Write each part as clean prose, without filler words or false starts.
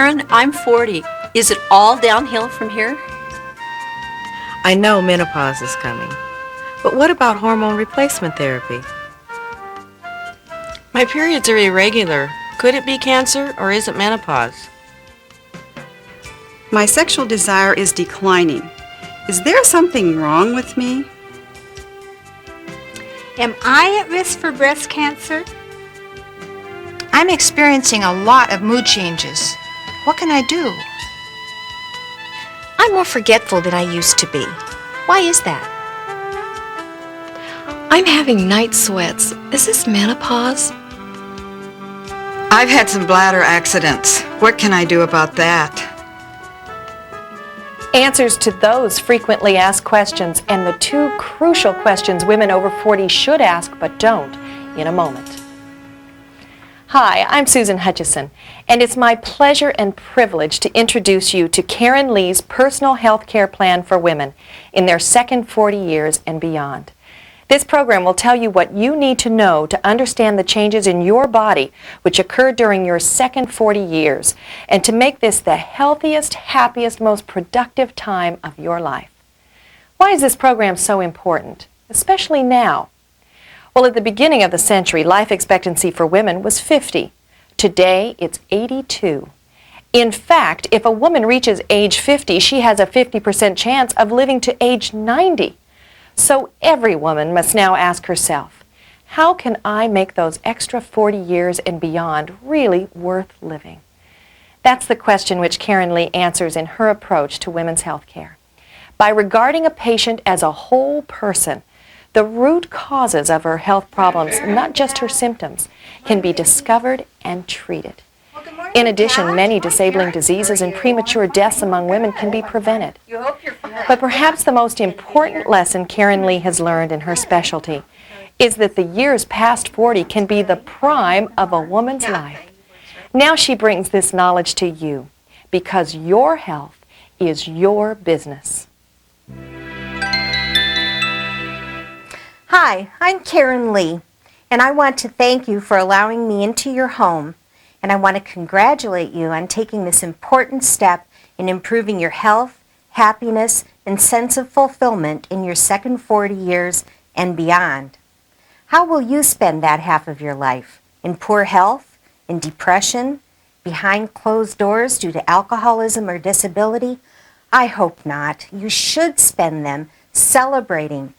Karen, I'm 40. Is it all downhill from here? I know menopause is coming, but what about hormone replacement therapy? My periods are irregular. Could it be cancer or is it menopause? My sexual desire is declining. Is there something wrong with me? Am I at risk for breast cancer? I'm experiencing a lot of mood changes. What can I do? I'm more forgetful than I used to be. Why is that? I'm having night sweats. Is this menopause? I've had some bladder accidents. What can I do about that? Answers to those frequently asked questions and the two crucial questions women over 40 should ask but don't in a moment. Hi, I'm Susan Hutchison, and it's my pleasure and privilege to introduce you to Karen Lee's personal health care plan for women in their second 40 years and beyond. This program will tell you what you need to know to understand the changes in your body which occurred during your second 40 years and to make this the healthiest, happiest, most productive time of your life. Why is this program so important, especially now? Well, at the beginning of the century, life expectancy for women was 50. Today, it's 82. In fact, if a woman reaches age 50, she has a 50% chance of living to age 90. So every woman must now ask herself, how can I make those extra 40 years and beyond really worth living? That's the question which Karen Lee answers in her approach to women's health care. By regarding a patient as a whole person, the root causes of her health problems, not just her symptoms, can be discovered and treated. In addition, many disabling diseases and premature deaths among women can be prevented. But perhaps the most important lesson Karen Lee has learned in her specialty is that the years past 40 can be the prime of a woman's life. Now she brings this knowledge to you because your health is your business. Hi, I'm Karen Lee, and I want to thank you for allowing me into your home, and I want to congratulate you on taking this important step in improving your health, happiness, and sense of fulfillment in your second 40 years and beyond. How will you spend that half of your life? In poor health, in depression, behind closed doors due to alcoholism or disability? I hope not. You should spend them celebrating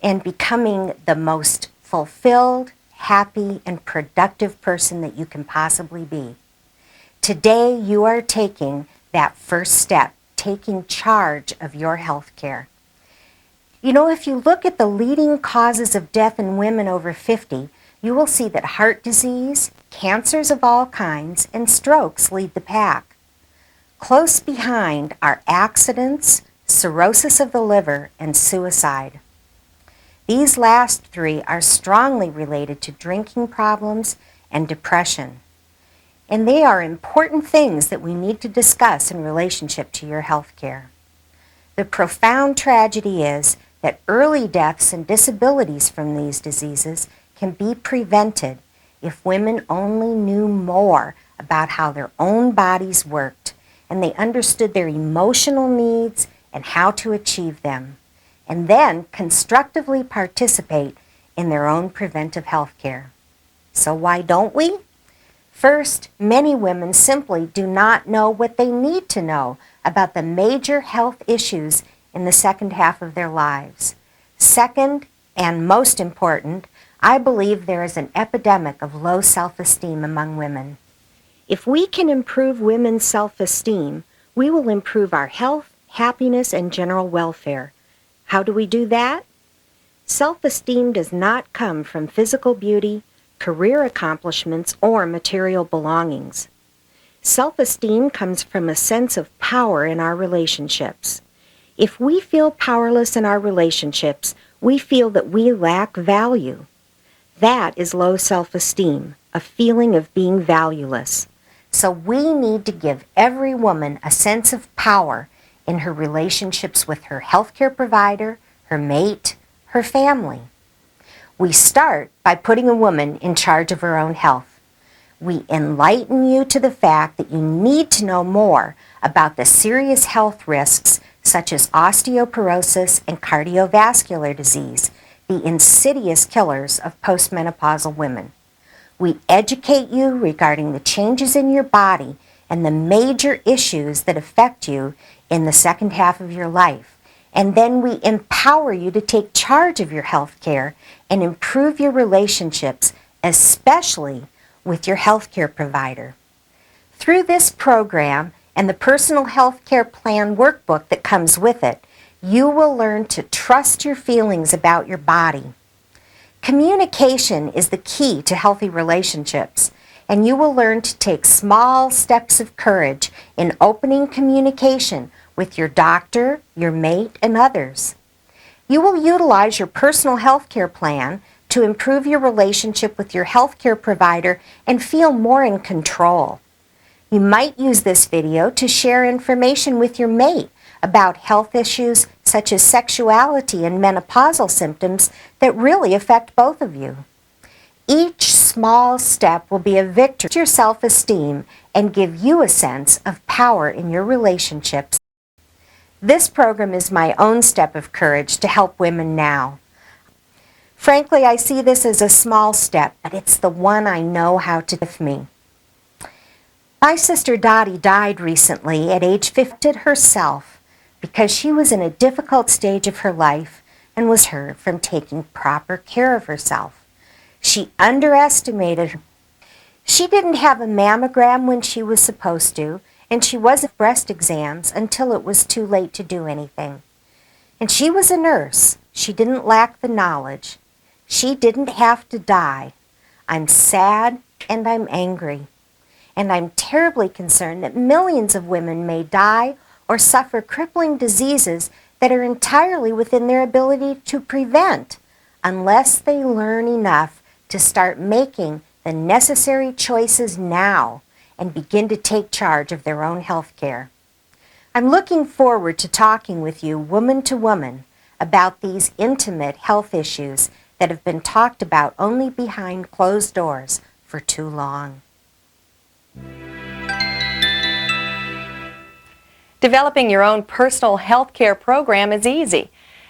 and becoming the most fulfilled, happy, and productive person that you can possibly be. Today, you are taking that first step, taking charge of your health care. You know, if you look at the leading causes of death in women over 50, you will see that heart disease, cancers of all kinds, and strokes lead the pack. Close behind are accidents, cirrhosis of the liver, and suicide. These last three are strongly related to drinking problems and depression. And they are important things that we need to discuss in relationship to your health care. The profound tragedy is that early deaths and disabilities from these diseases can be prevented if women only knew more about how their own bodies worked and they understood their emotional needs and how to achieve them, and then constructively participate in their own preventive health care. So why don't we? First, many women simply do not know what they need to know about the major health issues in the second half of their lives. Second, and most important, I believe there is an epidemic of low self-esteem among women. If we can improve women's self-esteem, we will improve our health, happiness, and general welfare. How do we do that? Self-esteem does not come from physical beauty, career accomplishments, or material belongings. Self-esteem comes from a sense of power in our relationships. If we feel powerless in our relationships, we feel that we lack value. That is low self-esteem, a feeling of being valueless. So we need to give every woman a sense of power in her relationships with her healthcare provider, her mate, her family. We start by putting a woman in charge of her own health. We enlighten you to the fact that you need to know more about the serious health risks such as osteoporosis and cardiovascular disease, the insidious killers of postmenopausal women. We educate you regarding the changes in your body and the major issues that affect you in the second half of your life. And then we empower you to take charge of your health care and improve your relationships, especially with your health care provider. Through this program and the personal health care plan workbook that comes with it, you will learn to trust your feelings about your body. Communication is the key to healthy relationships, and you will learn to take small steps of courage in opening communication with your doctor, your mate, and others. You will utilize your personal health care plan to improve your relationship with your health care provider and feel more in control. You might use this video to share information with your mate about health issues such as sexuality and menopausal symptoms that really affect both of you. Each small step will be a victory to your self-esteem and give you a sense of power in your relationships. This program is my own step of courage to help women now. Frankly, I see this as a small step, but it's the one I know how to give me. My sister Dottie died recently at age 50 herself because she was in a difficult stage of her life and was hurt from taking proper care of herself. She underestimated her. She didn't have a mammogram when she was supposed to, and she wasn't breast exams until it was too late to do anything. And she was a nurse. She didn't lack the knowledge. She didn't have to die. I'm sad and I'm angry. And I'm terribly concerned that millions of women may die or suffer crippling diseases that are entirely within their ability to prevent unless they learn enough to start making the necessary choices now and begin to take charge of their own health care. I'm looking forward to talking with you woman to woman about these intimate health issues that have been talked about only behind closed doors for too long. Developing your own personal health care program is easy.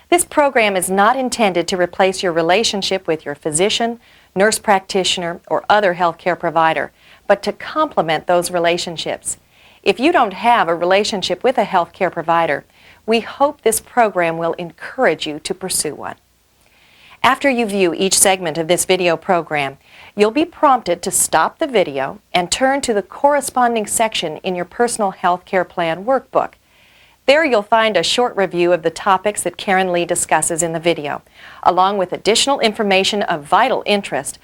This program is not intended to replace your relationship with your physician, nurse practitioner, or other health care provider, but to complement those relationships. If you don't have a relationship with a health care provider, we hope this program will encourage you to pursue one. After you view each segment of this video program, you'll be prompted to stop the video and turn to the corresponding section in your personal health care plan workbook. There you'll find a short review of the topics that Karen Lee discusses in the video, along with additional information of vital interest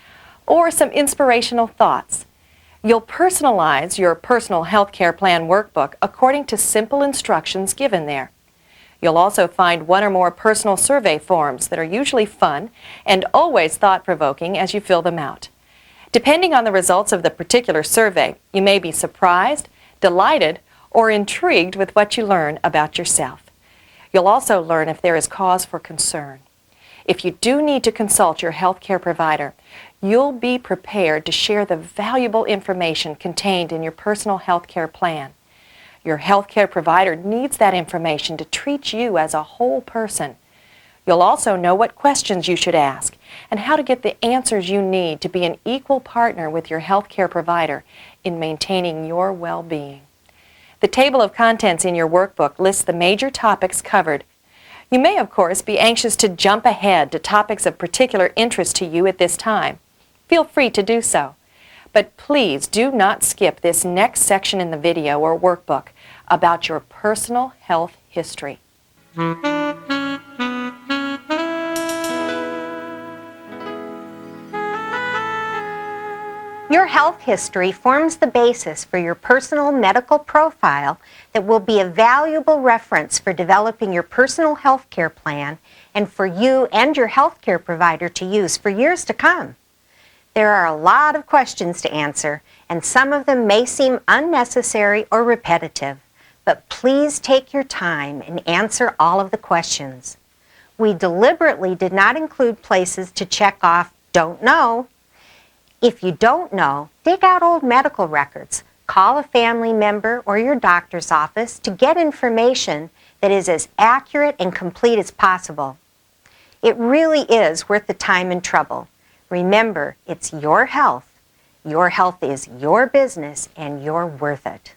or some inspirational thoughts. You'll personalize your personal health care plan workbook according to simple instructions given there. You'll also find one or more personal survey forms that are usually fun and always thought-provoking as you fill them out. Depending on the results of the particular survey, you may be surprised, delighted, or intrigued with what you learn about yourself. You'll also learn if there is cause for concern. If you do need to consult your health care provider, you'll be prepared to share the valuable information contained in your personal health care plan. Your health care provider needs that information to treat you as a whole person. You'll also know what questions you should ask and how to get the answers you need to be an equal partner with your health care provider in maintaining your well-being. The table of contents in your workbook lists the major topics covered. You may, of course, be anxious to jump ahead to topics of particular interest to you at this time. Feel free to do so. But please do not skip this next section in the video or workbook about your personal health history. Your health history forms the basis for your personal medical profile that will be a valuable reference for developing your personal health care plan and for you and your health care provider to use for years to come. There are a lot of questions to answer, and some of them may seem unnecessary or repetitive, but please take your time and answer all of the questions. We deliberately did not include places to check off "don't know." If you don't know, dig out old medical records. Call a family member or your doctor's office to get information that is as accurate and complete as possible. It really is worth the time and trouble. Remember, it's your health. Your health is your business, and you're worth it.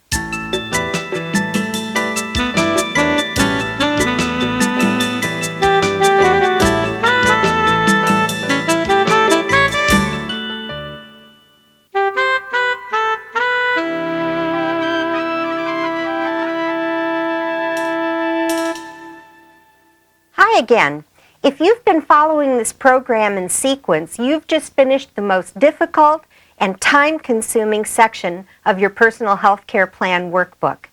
Hi again. If you've been following this program in sequence, you've just finished the most difficult and time-consuming section of your personal health care plan workbook.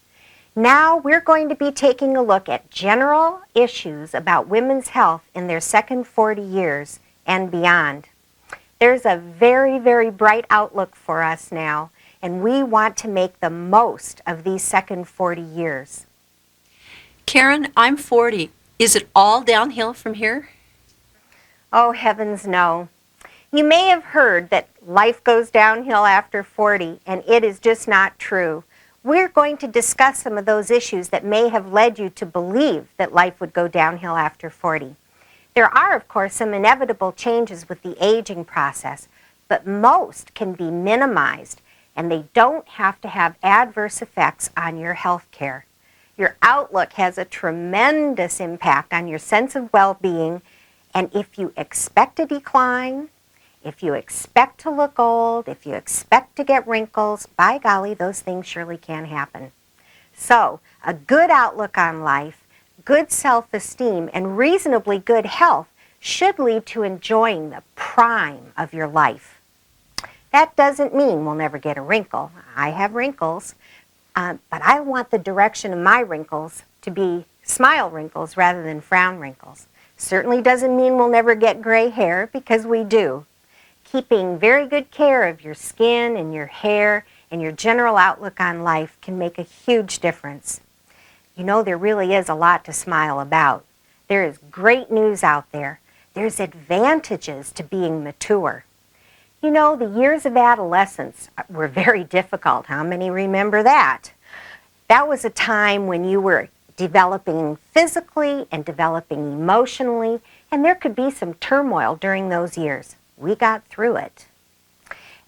Now we're going to be taking a look at general issues about women's health in their second 40 years and beyond. There's a very, very bright outlook for us now, and we want to make the most of these second 40 years. Karen, I'm 40. Is it all downhill from here? Oh, heavens no. You may have heard that life goes downhill after 40, and it is just not true. We're going to discuss some of those issues that may have led you to believe that life would go downhill after 40. There are, of course, some inevitable changes with the aging process, but most can be minimized, and they don't have to have adverse effects on your health care. Your outlook has a tremendous impact on your sense of well-being, and if you expect a decline, if you expect to look old, if you expect to get wrinkles, by golly, those things surely can happen. So, a good outlook on life, good self-esteem, and reasonably good health should lead to enjoying the prime of your life. That doesn't mean we'll never get a wrinkle. I have wrinkles, but I want the direction of my wrinkles to be smile wrinkles rather than frown wrinkles. Certainly doesn't mean we'll never get gray hair, because we do. Keeping very good care of your skin and your hair and your general outlook on life can make a huge difference. You know, there really is a lot to smile about. There is great news out there. There's advantages to being mature. You know, the years of adolescence were very difficult. How many remember that? That was a time when you were developing physically and developing emotionally, and there could be some turmoil during those years. We got through it.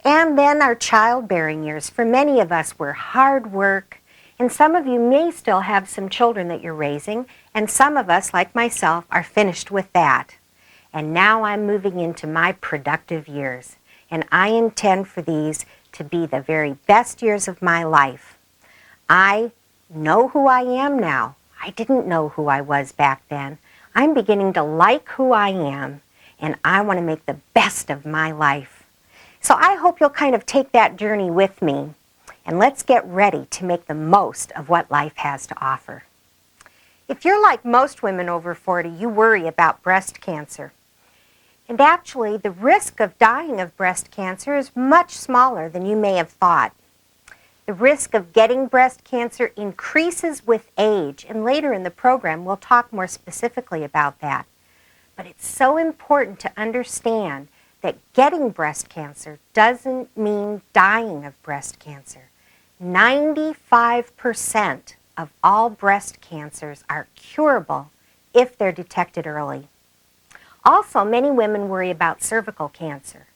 And then our childbearing years, for many of us, were hard work, and some of you may still have some children that you're raising, and some of us, like myself, are finished with that. And now I'm moving into my productive years, and I intend for these to be the very best years of my life. I know who I am now. I didn't know who I was back then. I'm beginning to like who I am, and I want to make the best of my life. So I hope you'll kind of take that journey with me, and let's get ready to make the most of what life has to offer. If you're like most women over 40, you worry about breast cancer. And actually, the risk of dying of breast cancer is much smaller than you may have thought. The risk of getting breast cancer increases with age, and later in the program we'll talk more specifically about that. But it's so important to understand that getting breast cancer doesn't mean dying of breast cancer. 95% of all breast cancers are curable if they're detected early. Also, many women worry about cervical cancer.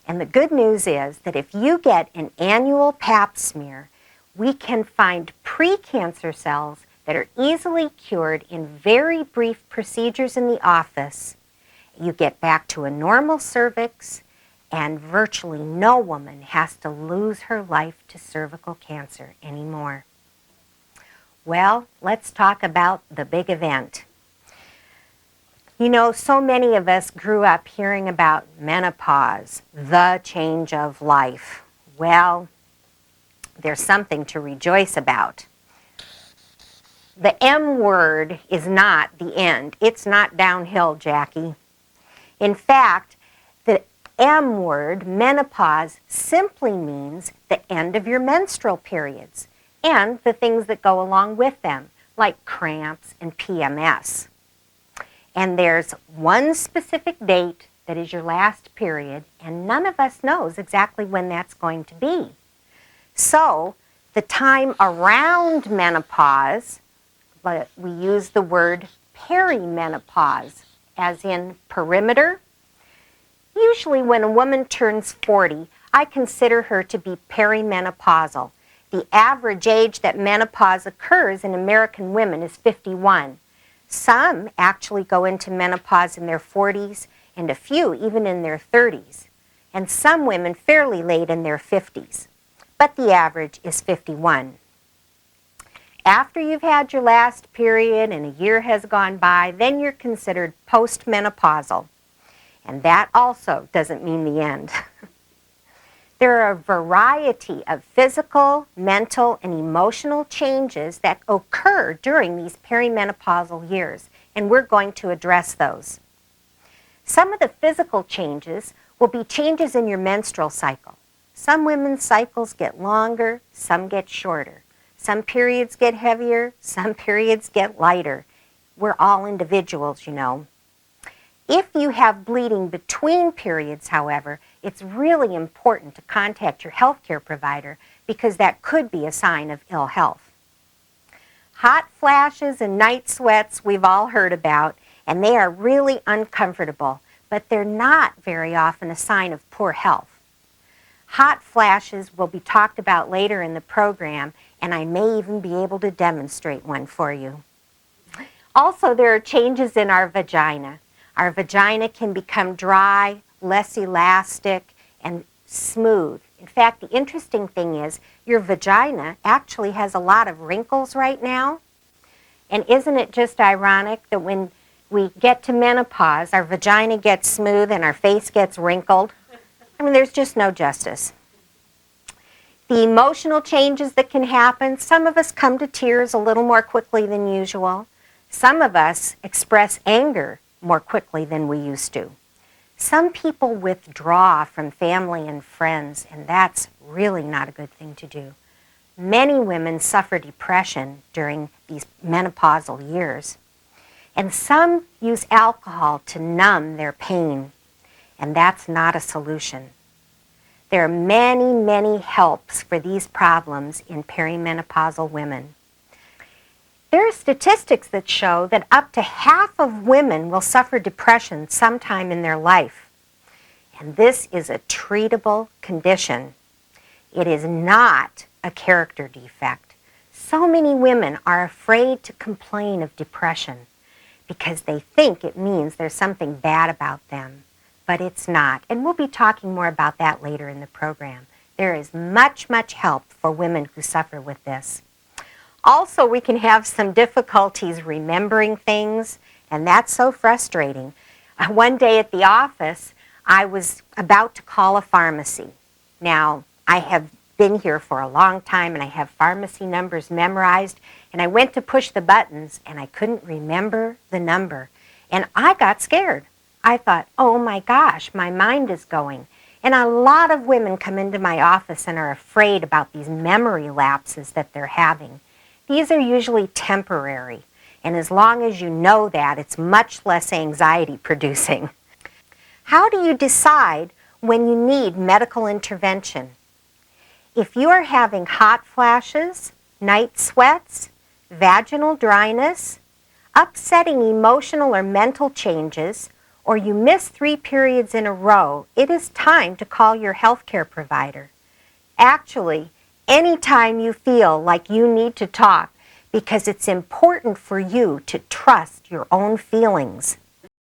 And the good news is that if you get an annual pap smear, we can find pre-cancer cells that are easily cured in very brief procedures in the office. You get back to a normal cervix, and virtually no woman has to lose her life to cervical cancer anymore. Well, let's talk about the big event. You know, so many of us grew up hearing about menopause, the change of life. Well, there's something to rejoice about. The M word is not the end. It's not downhill, Jackie. In fact, the M word, menopause, simply means the end of your menstrual periods and the things that go along with them, like cramps and PMS. And there's one specific date that is your last period, and none of us knows exactly when that's going to be. So the time around menopause, but we use the word perimenopause, as in perimeter. Usually when a woman turns 40, I consider her to be perimenopausal. The average age that menopause occurs in American women is 51. Some actually go into menopause in their 40s, and a few even in their 30s, and some women fairly late in their 50s. But the average is 51. After you've had your last period and a year has gone by, then you're considered postmenopausal. And that also doesn't mean the end. There are a variety of physical, mental, and emotional changes that occur during these perimenopausal years, and we're going to address those. Some of the physical changes will be changes in your menstrual cycle. Some women's cycles get longer, some get shorter. Some periods get heavier, some periods get lighter. We're all individuals, you know. If you have bleeding between periods, however, it's really important to contact your healthcare provider because that could be a sign of ill health. Hot flashes and night sweats we've all heard about, and they are really uncomfortable, but they're not very often a sign of poor health. Hot flashes will be talked about later in the program, and I may even be able to demonstrate one for you. Also, there are changes in our vagina. Our vagina can become dry, less elastic, and smooth. In fact, the interesting thing is your vagina actually has a lot of wrinkles right now. And isn't it just ironic that when we get to menopause, our vagina gets smooth and our face gets wrinkled? I mean, there's just no justice. The emotional changes that can happen, some of us come to tears a little more quickly than usual. Some of us express anger more quickly than we used to. Some people withdraw from family and friends, and that's really not a good thing to do. Many women suffer depression during these menopausal years. And some use alcohol to numb their pain, and that's not a solution. There are many, many helps for these problems in perimenopausal women. There are statistics that show that up to half of women will suffer depression sometime in their life. And this is a treatable condition. It is not a character defect. So many women are afraid to complain of depression because they think it means there's something bad about them. But it's not. And we'll be talking more about that later in the program. There is much, much help for women who suffer with this. Also, we can have some difficulties remembering things, and that's so frustrating. One day at the office, I was about to call a pharmacy. Now, I have been here for a long time, and I have pharmacy numbers memorized, and I went to push the buttons, and I couldn't remember the number. And I got scared. I thought, oh my gosh, my mind is going. And a lot of women come into my office and are afraid about these memory lapses that they're having. These are usually temporary, and as long as you know that, it's much less anxiety producing. How do you decide when you need medical intervention? If you are having hot flashes, night sweats, vaginal dryness, upsetting emotional or mental changes, or you miss 3 periods in a row, it is time to call your healthcare provider. Actually, anytime you feel like you need to talk, because it's important for you to trust your own feelings.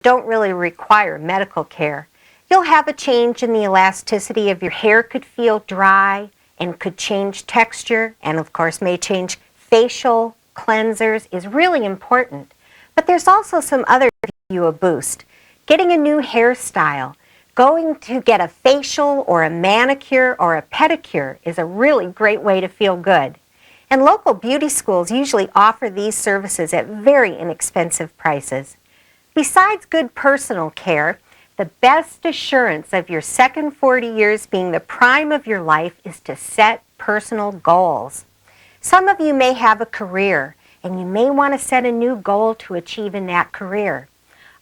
Don't really require medical care. You'll have a change in the elasticity of your hair, could feel dry and could change texture, and of course may change. Facial cleansers is really important. But there's also some other give you a boost. Getting a new hairstyle, going to get a facial or a manicure or a pedicure is a really great way to feel good. And local beauty schools usually offer these services at very inexpensive prices. Besides good personal care, the best assurance of your second 40 years being the prime of your life is to set personal goals. Some of you may have a career, and you may want to set a new goal to achieve in that career.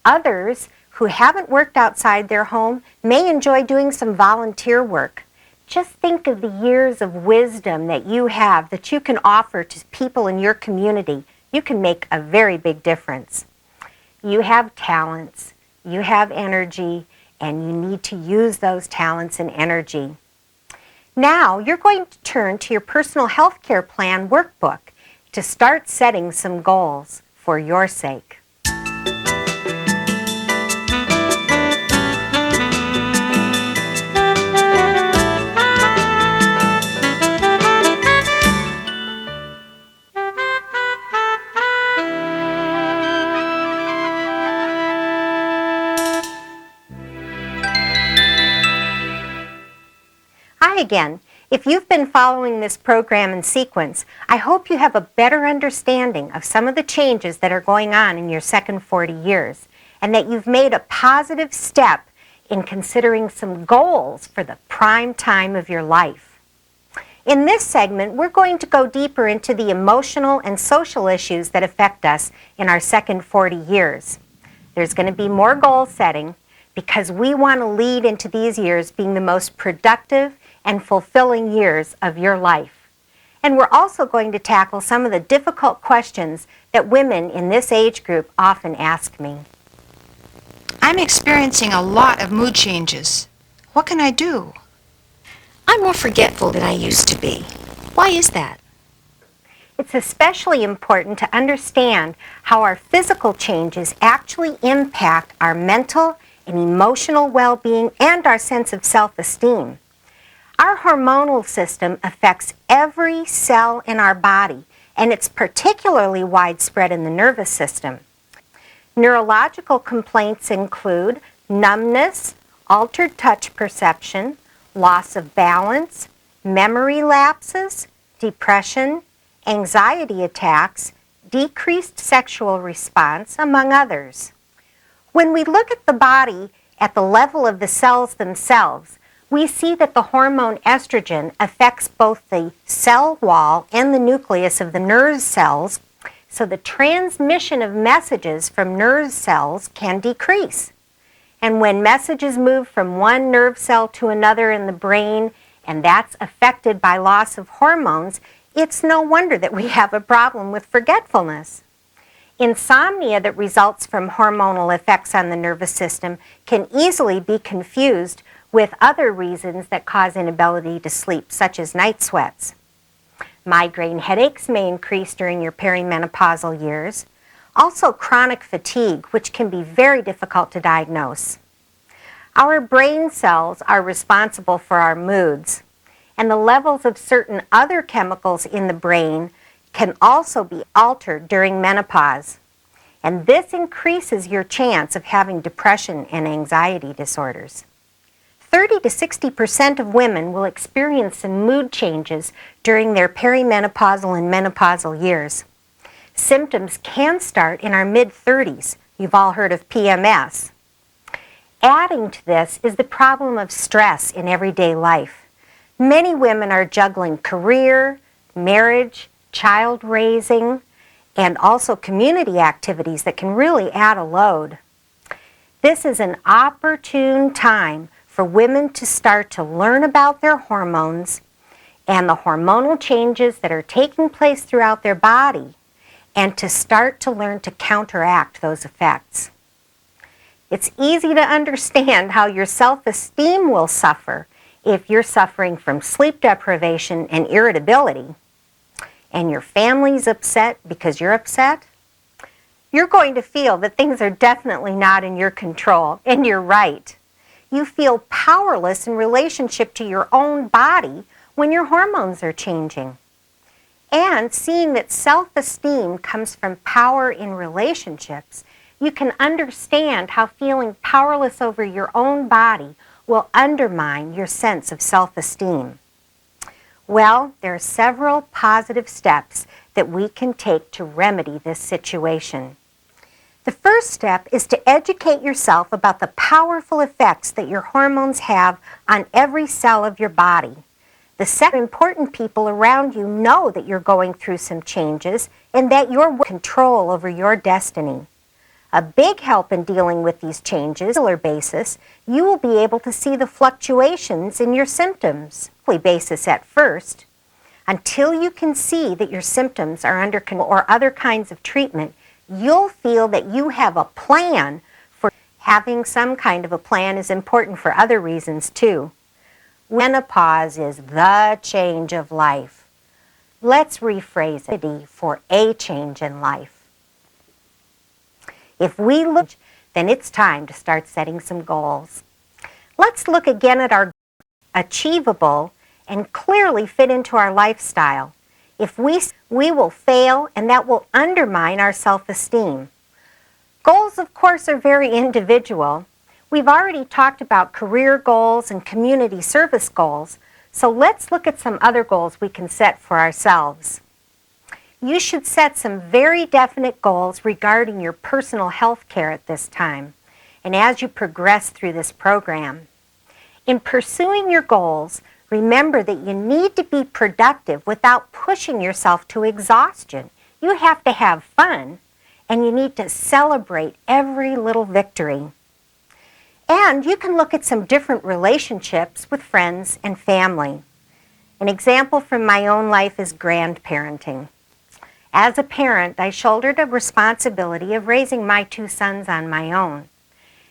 Others who haven't worked outside their home may enjoy doing some volunteer work. Just think of the years of wisdom that you have that you can offer to people in your community. You can make a very big difference. You have talents, you have energy, and you need to use those talents and energy. Now you're going to turn to your personal health care plan workbook to start setting some goals for your sake. Hi again. If you've been following this program in sequence, I hope you have a better understanding of some of the changes that are going on in your second 40 years, and that you've made a positive step in considering some goals for the prime time of your life. In this segment, we're going to go deeper into the emotional and social issues that affect us in our second 40 years. There's going to be more goal setting because we want to lead into these years being the most productive and fulfilling years of your life. And we're also going to tackle some of the difficult questions that women in this age group often ask me. I'm experiencing a lot of mood changes. What can I do? I'm more forgetful than I used to be. Why is that? It's especially important to understand how our physical changes actually impact our mental and emotional well-being and our sense of self-esteem. Our hormonal system affects every cell in our body, and it's particularly widespread in the nervous system. Neurological complaints include numbness, altered touch perception, loss of balance, memory lapses, depression, anxiety attacks, decreased sexual response, among others. When we look at the body at the level of the cells themselves, we see that the hormone estrogen affects both the cell wall and the nucleus of the nerve cells, so the transmission of messages from nerve cells can decrease. And when messages move from one nerve cell to another in the brain, and that's affected by loss of hormones, it's no wonder that we have a problem with forgetfulness. Insomnia that results from hormonal effects on the nervous system can easily be confused with other reasons that cause inability to sleep, such as night sweats. Migraine headaches may increase during your perimenopausal years. Also chronic fatigue, which can be very difficult to diagnose. Our brain cells are responsible for our moods, and the levels of certain other chemicals in the brain can also be altered during menopause. And this increases your chance of having depression and anxiety disorders. 30 to 60% of women will experience some mood changes during their perimenopausal and menopausal years. Symptoms can start in our mid-30s. You've all heard of PMS. Adding to this is the problem of stress in everyday life. Many women are juggling career, marriage, child raising, and also community activities that can really add a load. This is an opportune time for women to start to learn about their hormones and the hormonal changes that are taking place throughout their body, and to start to learn to counteract those effects. It's easy to understand how your self-esteem will suffer if you're suffering from sleep deprivation and irritability, and your family's upset because you're upset. You're going to feel that things are definitely not in your control, and you're right. You feel powerless in relationship to your own body when your hormones are changing. And seeing that self-esteem comes from power in relationships, you can understand how feeling powerless over your own body will undermine your sense of self-esteem. Well, there are several positive steps that we can take to remedy this situation. The first step is to educate yourself about the powerful effects that your hormones have on every cell of your body. The second, important people around you know that you're going through some changes and that you're in control over your destiny. A big help in dealing with these changes on a regular basis, you will be able to see the fluctuations in your symptoms. Basis at first, until you can see that your symptoms are under control or other kinds of treatment, you'll feel that you have a plan. For having some kind of a plan is important for other reasons too. Menopause is the change of life. Let's rephrase it for a change in life. If we look, then it's time to start setting some goals. Let's look again at our achievable and clearly fit into our lifestyle. If we will fail, and that will undermine our self-esteem. Goals, of course, are very individual. We've already talked about career goals and community service goals, so let's look at some other goals we can set for ourselves. You should set some very definite goals regarding your personal health care at this time, and as you progress through this program. In pursuing your goals, remember that you need to be productive without pushing yourself to exhaustion. You have to have fun, and you need to celebrate every little victory. And you can look at some different relationships with friends and family. An example from my own life is grandparenting. As a parent, I shouldered a responsibility of raising my 2 sons on my own.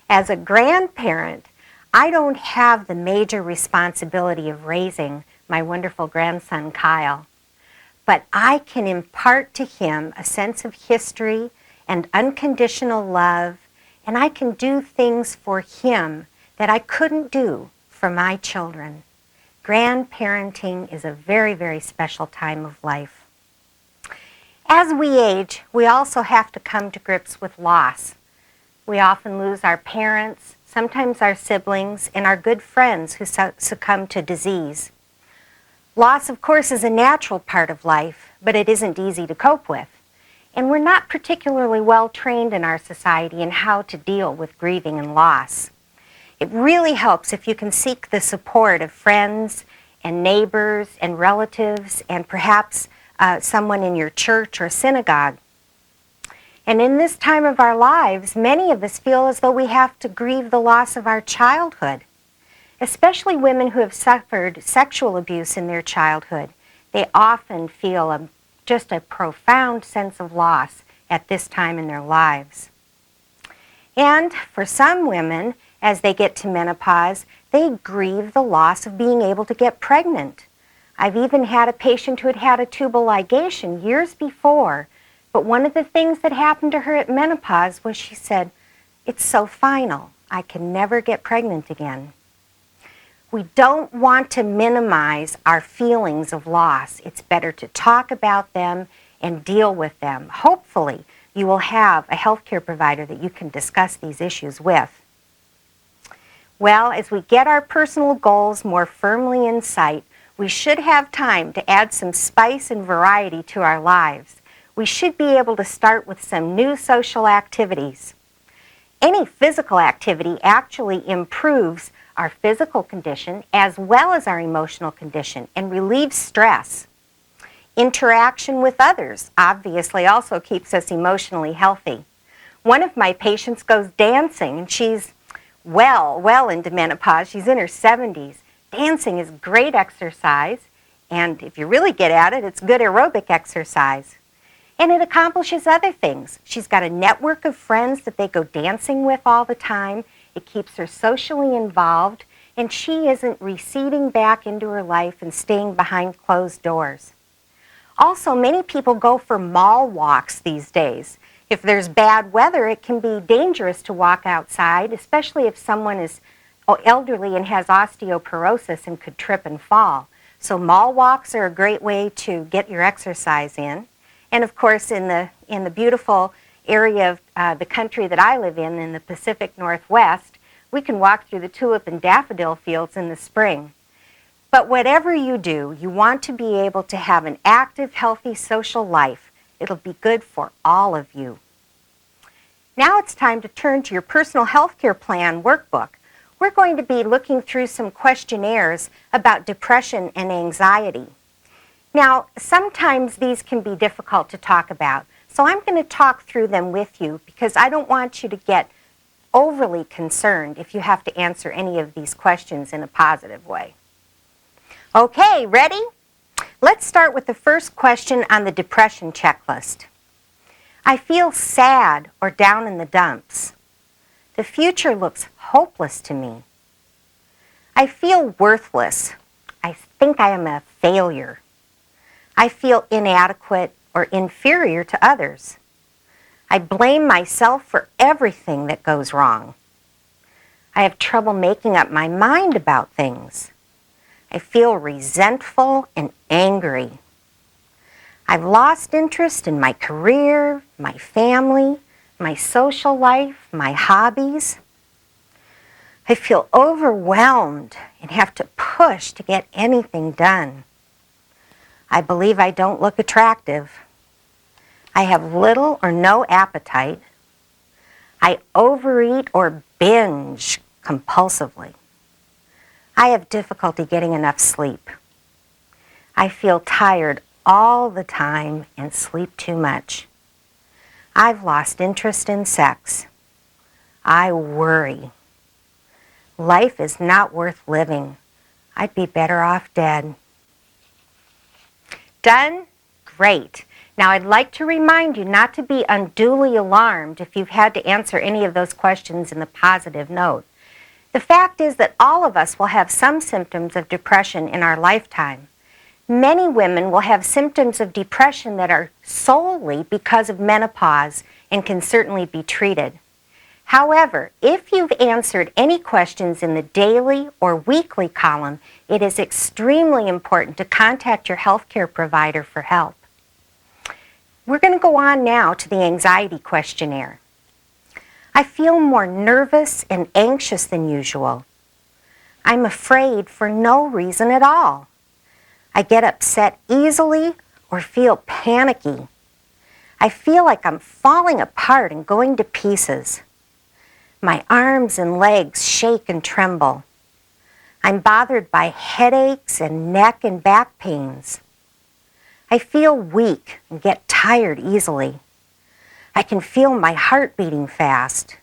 As a grandparent, I don't have the major responsibility of raising my wonderful grandson, Kyle. But I can impart to him a sense of history and unconditional love, and I can do things for him that I couldn't do for my children. Grandparenting is a very, very special time of life. As we age, we also have to come to grips with loss. We often lose our parents, sometimes our siblings, and our good friends who succumb to disease. Loss, of course, is a natural part of life, but it isn't easy to cope with. And we're not particularly well trained in our society in how to deal with grieving and loss. It really helps if you can seek the support of friends and neighbors and relatives and perhaps someone in your church or synagogue. And in this time of our lives, many of us feel as though we have to grieve the loss of our childhood, especially women who have suffered sexual abuse in their childhood. They often feel just a profound sense of loss at this time in their lives. And for some women, as they get to menopause, they grieve the loss of being able to get pregnant. I've even had a patient who had had a tubal ligation years before, but one of the things that happened to her at menopause was she said, "It's so final, I can never get pregnant again." We don't want to minimize our feelings of loss. It's better to talk about them and deal with them. Hopefully, you will have a healthcare provider that you can discuss these issues with. Well, as we get our personal goals more firmly in sight, we should have time to add some spice and variety to our lives. We should be able to start with some new social activities. Any physical activity actually improves our physical condition as well as our emotional condition and relieves stress. Interaction with others obviously also keeps us emotionally healthy. One of my patients goes dancing, and she's well into menopause. She's in her 70s. Dancing is great exercise, and if you really get at it, it's good aerobic exercise. And it accomplishes other things. She's got a network of friends that they go dancing with all the time. It keeps her socially involved, and she isn't receding back into her life and staying behind closed doors. Also, many people go for mall walks these days. If there's bad weather, it can be dangerous to walk outside, especially if someone is elderly and has osteoporosis and could trip and fall. So mall walks are a great way to get your exercise in. And of course, in the beautiful area of the country that I live in the Pacific Northwest, we can walk through the tulip and daffodil fields in the spring. But whatever you do, you want to be able to have an active, healthy social life. It'll be good for all of you. Now it's time to turn to your personal health care plan workbook. We're going to be looking through some questionnaires about depression and anxiety. Now, sometimes these can be difficult to talk about, So I'm going to talk through them with you because I don't want you to get overly concerned if you have to answer any of these questions in a positive way. Okay, ready? Let's start with the first question on the depression checklist. I feel sad or down in the dumps. The future looks hopeless to me. I feel worthless. I think I am a failure. I feel inadequate or inferior to others. I blame myself for everything that goes wrong. I have trouble making up my mind about things. I feel resentful and angry. I've lost interest in my career, my family, my social life, my hobbies. I feel overwhelmed and have to push to get anything done. I believe I don't look attractive. I have little or no appetite. I overeat or binge compulsively. I have difficulty getting enough sleep. I feel tired all the time and sleep too much. I've lost interest in sex. I worry. Life is not worth living. I'd be better off dead. Done? Great. Now I'd like to remind you not to be unduly alarmed if you've had to answer any of those questions in the positive note. The fact is that all of us will have some symptoms of depression in our lifetime. Many women will have symptoms of depression that are solely because of menopause and can certainly be treated. However, if you've answered any questions in the daily or weekly column, it is extremely important to contact your healthcare provider for help. We're going to go on now to the anxiety questionnaire. I feel more nervous and anxious than usual. I'm afraid for no reason at all. I get upset easily or feel panicky. I feel like I'm falling apart and going to pieces. My arms and legs shake and tremble. I'm bothered by headaches and neck and back pains. I feel weak and get tired easily. I can feel my heart beating fast.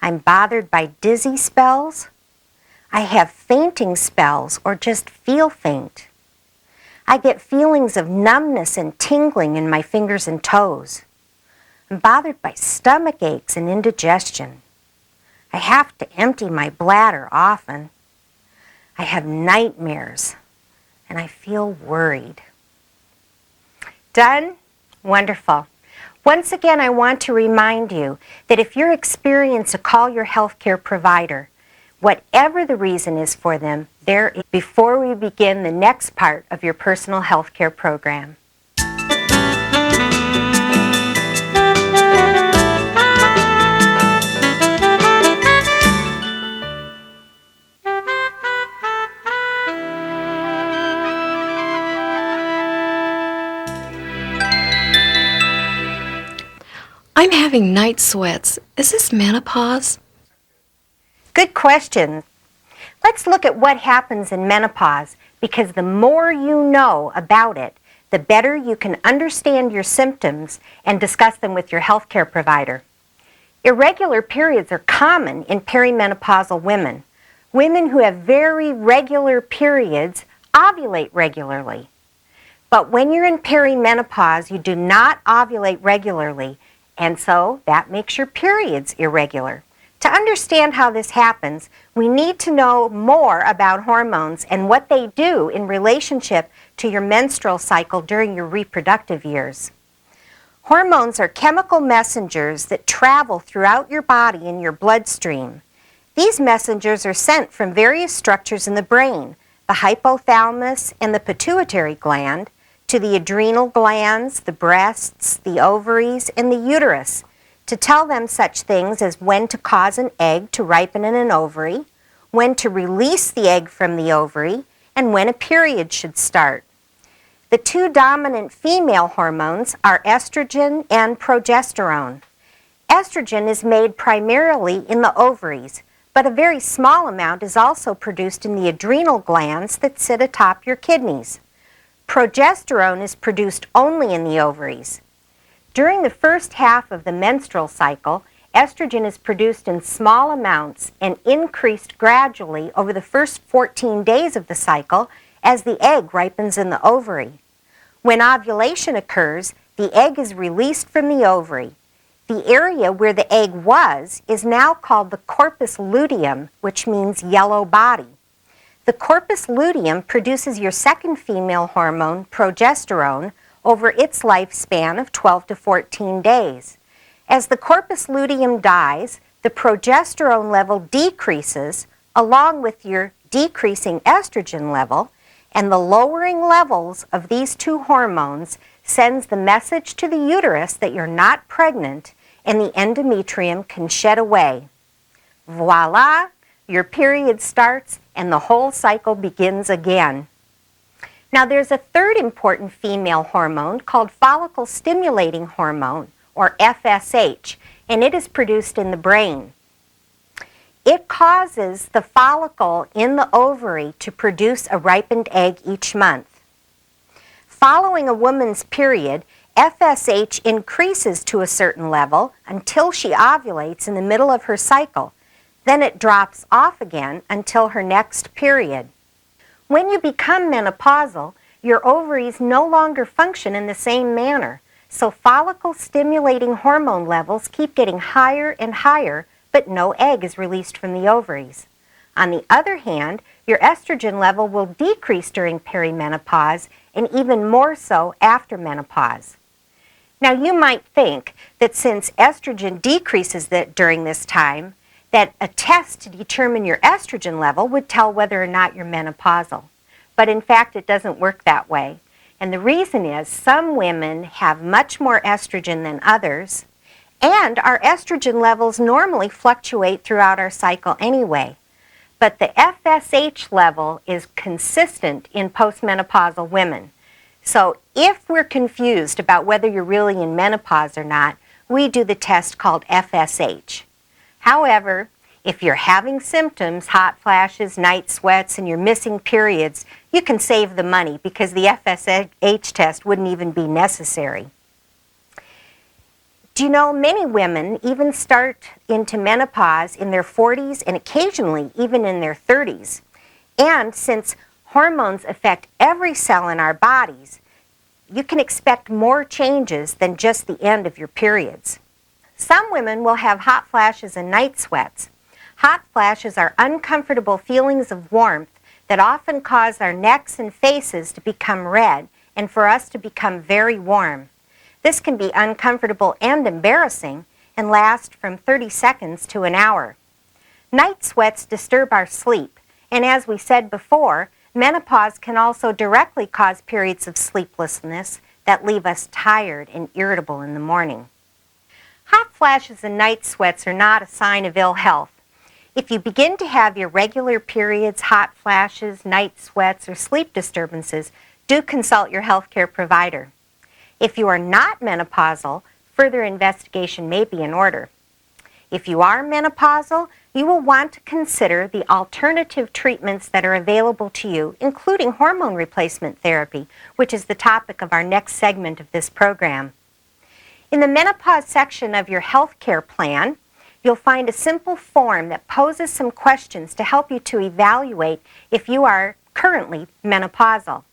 I'm bothered by dizzy spells. I have fainting spells or just feel faint. I get feelings of numbness and tingling in my fingers and toes. I'm bothered by stomach aches and indigestion. I have to empty my bladder often. I have nightmares and I feel worried. Done? Wonderful. Once again, I want to remind you that if you're experiencing, call your healthcare provider. Whatever the reason is for them, before we begin the next part of your personal healthcare program. I'm having night sweats. Is this menopause? Good question. Let's look at what happens in menopause, because the more you know about it, the better you can understand your symptoms and discuss them with your healthcare provider. Irregular periods are common in perimenopausal women. Women who have very regular periods ovulate regularly. But when you're in perimenopause, you do not ovulate regularly, and so that makes your periods irregular. To understand how this happens, we need to know more about hormones and what they do in relationship to your menstrual cycle during your reproductive years. Hormones are chemical messengers that travel throughout your body in your bloodstream. These messengers are sent from various structures in the brain, the hypothalamus and the pituitary gland, to the adrenal glands, the breasts, the ovaries, and the uterus, to tell them such things as when to cause an egg to ripen in an ovary, when to release the egg from the ovary, and when a period should start. The two dominant female hormones are estrogen and progesterone. Estrogen is made primarily in the ovaries, but a very small amount is also produced in the adrenal glands that sit atop your kidneys. Progesterone is produced only in the ovaries. During the first half of the menstrual cycle, estrogen is produced in small amounts and increased gradually over the first 14 days of the cycle as the egg ripens in the ovary. When ovulation occurs, the egg is released from the ovary. The area where the egg was is now called the corpus luteum, which means yellow body. The corpus luteum produces your second female hormone, progesterone, over its lifespan of 12 to 14 days. As the corpus luteum dies, the progesterone level decreases along with your decreasing estrogen level, and the lowering levels of these two hormones sends the message to the uterus that you're not pregnant and the endometrium can shed away. Voila! Your period starts and the whole cycle begins again. Now there's a third important female hormone called follicle stimulating hormone, or FSH, and it is produced in the brain. It causes the follicle in the ovary to produce a ripened egg each month. Following a woman's period, FSH increases to a certain level until she ovulates in the middle of her cycle. Then it drops off again until her next period. When you become menopausal, your ovaries no longer function in the same manner, so follicle stimulating hormone levels keep getting higher and higher, but no egg is released from the ovaries. On the other hand, your estrogen level will decrease during perimenopause and even more so after menopause. Now you might think that since estrogen decreases during this time, that a test to determine your estrogen level would tell whether or not you're menopausal. But in fact, it doesn't work that way. And the reason is some women have much more estrogen than others, and our estrogen levels normally fluctuate throughout our cycle anyway. But the FSH level is consistent in postmenopausal women. So if we're confused about whether you're really in menopause or not, we do the test called FSH. However, if you're having symptoms, hot flashes, night sweats, and you're missing periods, you can save the money because the FSH test wouldn't even be necessary. Do you know many women even start into menopause in their 40s and occasionally even in their 30s? And since hormones affect every cell in our bodies, you can expect more changes than just the end of your periods. Some women will have hot flashes and night sweats. Hot flashes are uncomfortable feelings of warmth that often cause our necks and faces to become red and for us to become very warm. This can be uncomfortable and embarrassing and last from 30 seconds to an hour. Night sweats disturb our sleep, and as we said before, menopause can also directly cause periods of sleeplessness that leave us tired and irritable in the morning. Hot flashes and night sweats are not a sign of ill health. If you begin to have irregular periods, hot flashes, night sweats, or sleep disturbances, do consult your healthcare provider. If you are not menopausal, further investigation may be in order. If you are menopausal, you will want to consider the alternative treatments that are available to you, including hormone replacement therapy, which is the topic of our next segment of this program. In the menopause section of your healthcare plan, you'll find a simple form that poses some questions to help you to evaluate if you are currently menopausal.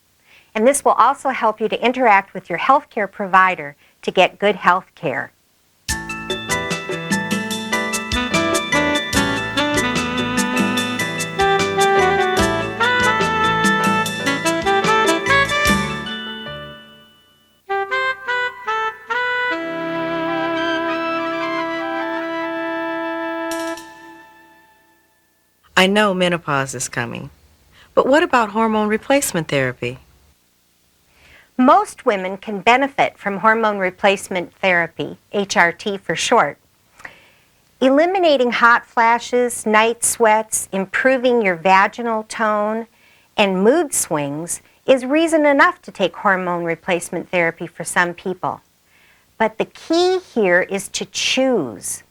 And this will also help you to interact with your healthcare provider to get good health care. I know menopause is coming, but what about hormone replacement therapy? Most women can benefit from hormone replacement therapy, HRT for short. Eliminating hot flashes, night sweats, improving your vaginal tone, and mood swings is reason enough to take hormone replacement therapy for some people. But the key here is to choose.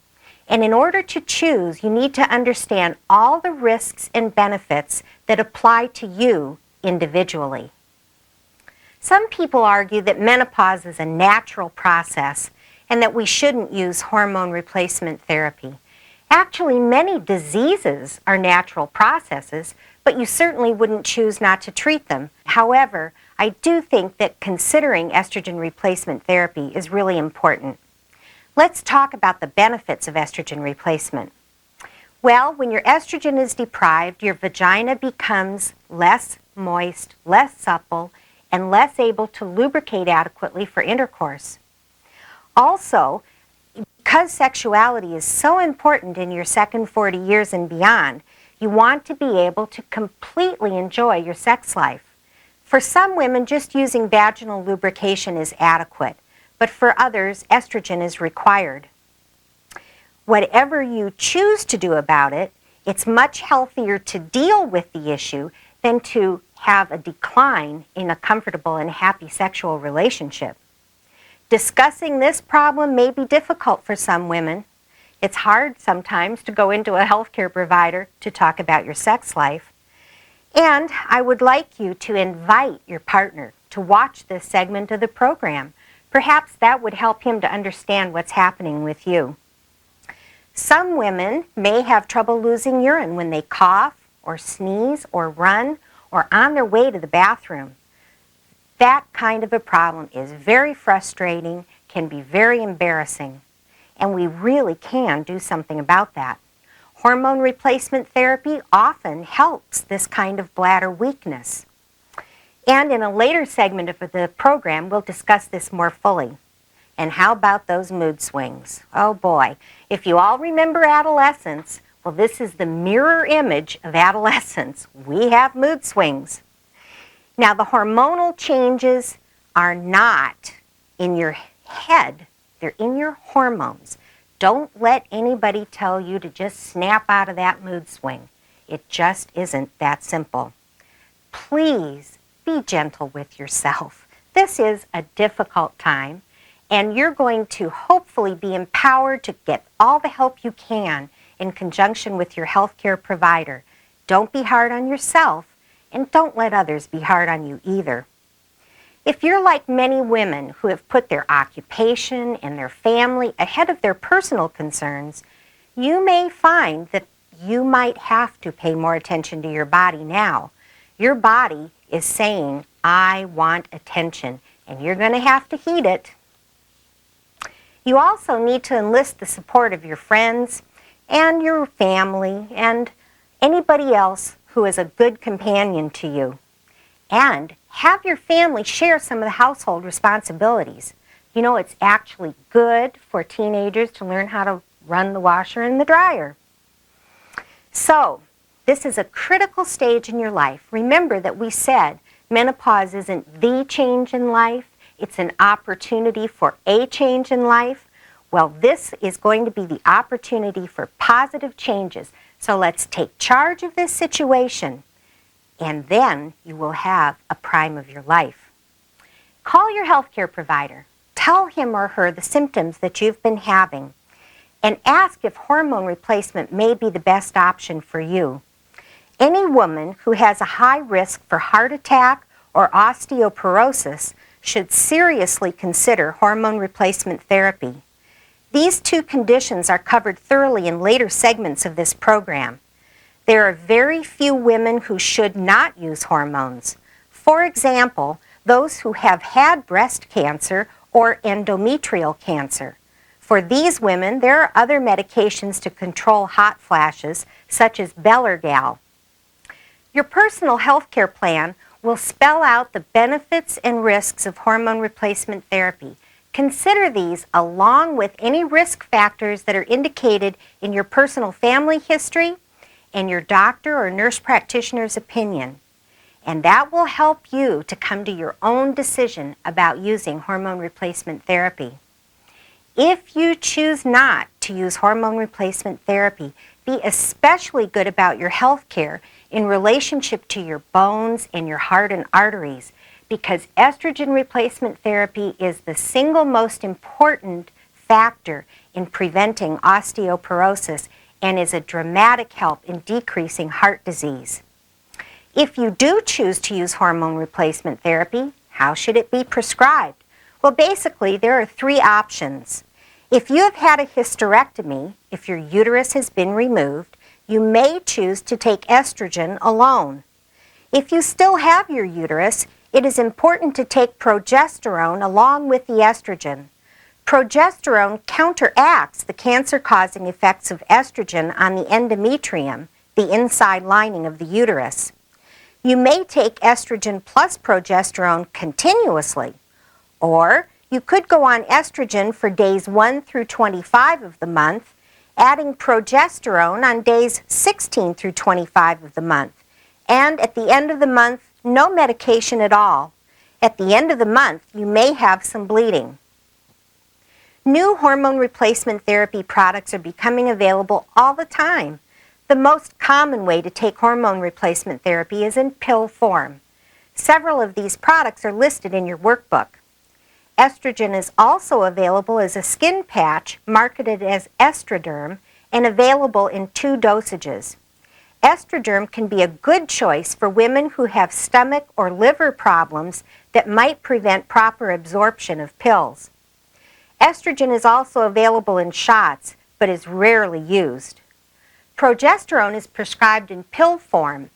And in order to choose, you need to understand all the risks and benefits that apply to you individually. Some people argue that menopause is a natural process and that we shouldn't use hormone replacement therapy. Actually, many diseases are natural processes, but you certainly wouldn't choose not to treat them. However, I do think that considering estrogen replacement therapy is really important. Let's talk about the benefits of estrogen replacement. Well, when your estrogen is deprived, your vagina becomes less moist, less supple, and less able to lubricate adequately for intercourse. Also, because sexuality is so important in your second 40 years and beyond, you want to be able to completely enjoy your sex life. For some women, just using vaginal lubrication is adequate, but for others, estrogen is required. Whatever you choose to do about it, it's much healthier to deal with the issue than to have a decline in a comfortable and happy sexual relationship. Discussing this problem may be difficult for some women. It's hard sometimes to go into a healthcare provider to talk about your sex life. And I would like you to invite your partner to watch this segment of the program. Perhaps that would help him to understand what's happening with you. Some women may have trouble losing urine when they cough or sneeze or run or on their way to the bathroom. That kind of a problem is very frustrating, can be very embarrassing, and we really can do something about that. Hormone replacement therapy often helps this kind of bladder weakness. And in a later segment of the program, we'll discuss this more fully. And how about those mood swings? Oh boy, if you all remember adolescence, well, this is the mirror image of adolescence. We have mood swings. Now, the hormonal changes are not in your head. They're in your hormones. Don't let anybody tell you to just snap out of that mood swing. It just isn't that simple. Please be gentle with yourself. This is a difficult time, and you're going to hopefully be empowered to get all the help you can in conjunction with your healthcare provider. Don't be hard on yourself, and don't let others be hard on you either. If you're like many women who have put their occupation and their family ahead of their personal concerns, you may find that you might have to pay more attention to your body now. Your body is saying, I want attention, and you're going to have to heed it. You also need to enlist the support of your friends and your family and anybody else who is a good companion to you. And have your family share some of the household responsibilities. You know, it's actually good for teenagers to learn how to run the washer and the dryer. So, this is a critical stage in your life. Remember that we said menopause isn't the change in life, it's an opportunity for a change in life. Well, this is going to be the opportunity for positive changes. So let's take charge of this situation, and then you will have a prime of your life. Call your healthcare provider. Tell him or her the symptoms that you've been having, and ask if hormone replacement may be the best option for you. Any woman who has a high risk for heart attack or osteoporosis should seriously consider hormone replacement therapy. These two conditions are covered thoroughly in later segments of this program. There are very few women who should not use hormones. For example, those who have had breast cancer or endometrial cancer. For these women, there are other medications to control hot flashes, such as Belergal. Your personal health care plan will spell out the benefits and risks of hormone replacement therapy. Consider these along with any risk factors that are indicated in your personal family history and your doctor or nurse practitioner's opinion. And that will help you to come to your own decision about using hormone replacement therapy. If you choose not to use hormone replacement therapy, be especially good about your health care in relationship to your bones and your heart and arteries, because estrogen replacement therapy is the single most important factor in preventing osteoporosis and is a dramatic help in decreasing heart disease. If you do choose to use hormone replacement therapy, how should it be prescribed? Well, basically, there are three options. If you have had a hysterectomy, if your uterus has been removed, you may choose to take estrogen alone. If you still have your uterus, it is important to take progesterone along with the estrogen. Progesterone counteracts the cancer-causing effects of estrogen on the endometrium, the inside lining of the uterus. You may take estrogen plus progesterone continuously, or you could go on estrogen for days 1 through 25 of the month, adding progesterone on days 16 through 25 of the month. And at the end of the month, no medication at all. At the end of the month, you may have some bleeding. New hormone replacement therapy products are becoming available all the time. The most common way to take hormone replacement therapy is in pill form. Several of these products are listed in your workbook. Estrogen is also available as a skin patch marketed as Estroderm and available in 2 dosages. Estroderm can be a good choice for women who have stomach or liver problems that might prevent proper absorption of pills. Estrogen is also available in shots, but is rarely used. Progesterone is prescribed in pill form.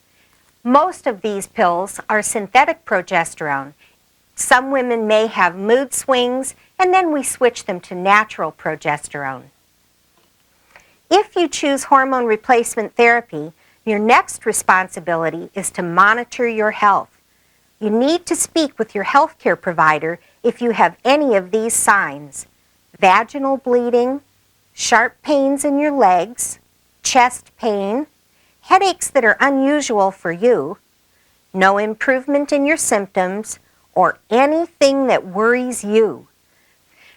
Most of these pills are synthetic progesterone. Some women may have mood swings, and then we switch them to natural progesterone. If you choose hormone replacement therapy, your next responsibility is to monitor your health. You need to speak with your healthcare provider if you have any of these signs: vaginal bleeding, sharp pains in your legs, chest pain, headaches that are unusual for you, no improvement in your symptoms, or anything that worries you.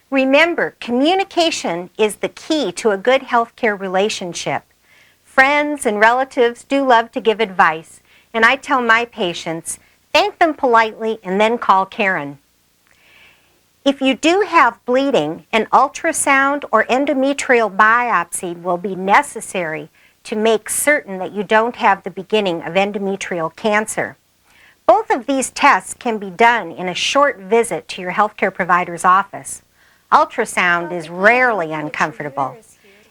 Remember, communication is the key to a good healthcare relationship. Friends and relatives do love to give advice, and I tell my patients, thank them politely and then call Karen. If you do have bleeding, an ultrasound or endometrial biopsy will be necessary to make certain that you don't have the beginning of endometrial cancer. Both of these tests can be done in a short visit to your healthcare provider's office. Ultrasound is rarely uncomfortable.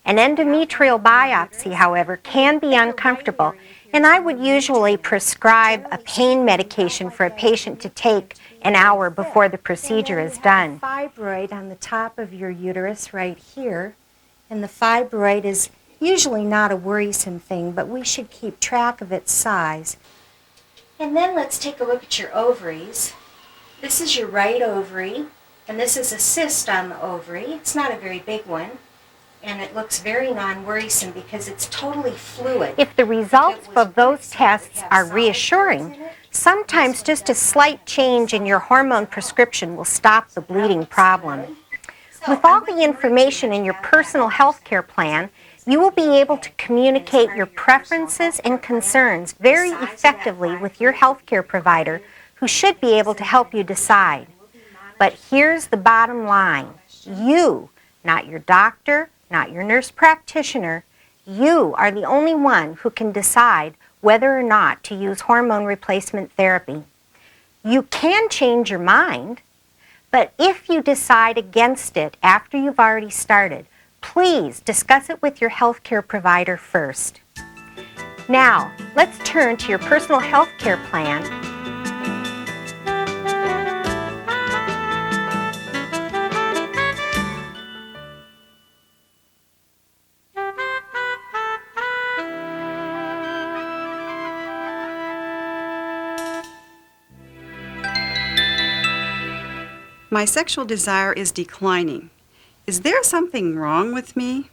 An endometrial biopsy, however, can be uncomfortable, and I would usually prescribe a pain medication for a patient to take an hour before the procedure is done. You have a fibroid on the top of your uterus right here, and the fibroid is usually not a worrisome thing, but we should keep track of its size. And then let's take a look at your ovaries. This is your right ovary, and this is a cyst on the ovary. It's not a very big one, and it looks very non-worrisome because it's totally fluid. If the results of those tests are reassuring, sometimes just a slight change in your hormone prescription will stop the bleeding problem. With all the information in your personal health care plan, you will be able to communicate your preferences and concerns very effectively with your health care provider, who should be able to help you decide. But here's the bottom line. You, not your doctor, not your nurse practitioner, you are the only one who can decide whether or not to use hormone replacement therapy. You can change your mind, but if you decide against it after you've already started, please discuss it with your healthcare provider first. Now, let's turn to your personal health care plan. My sexual desire is declining. Is there something wrong with me?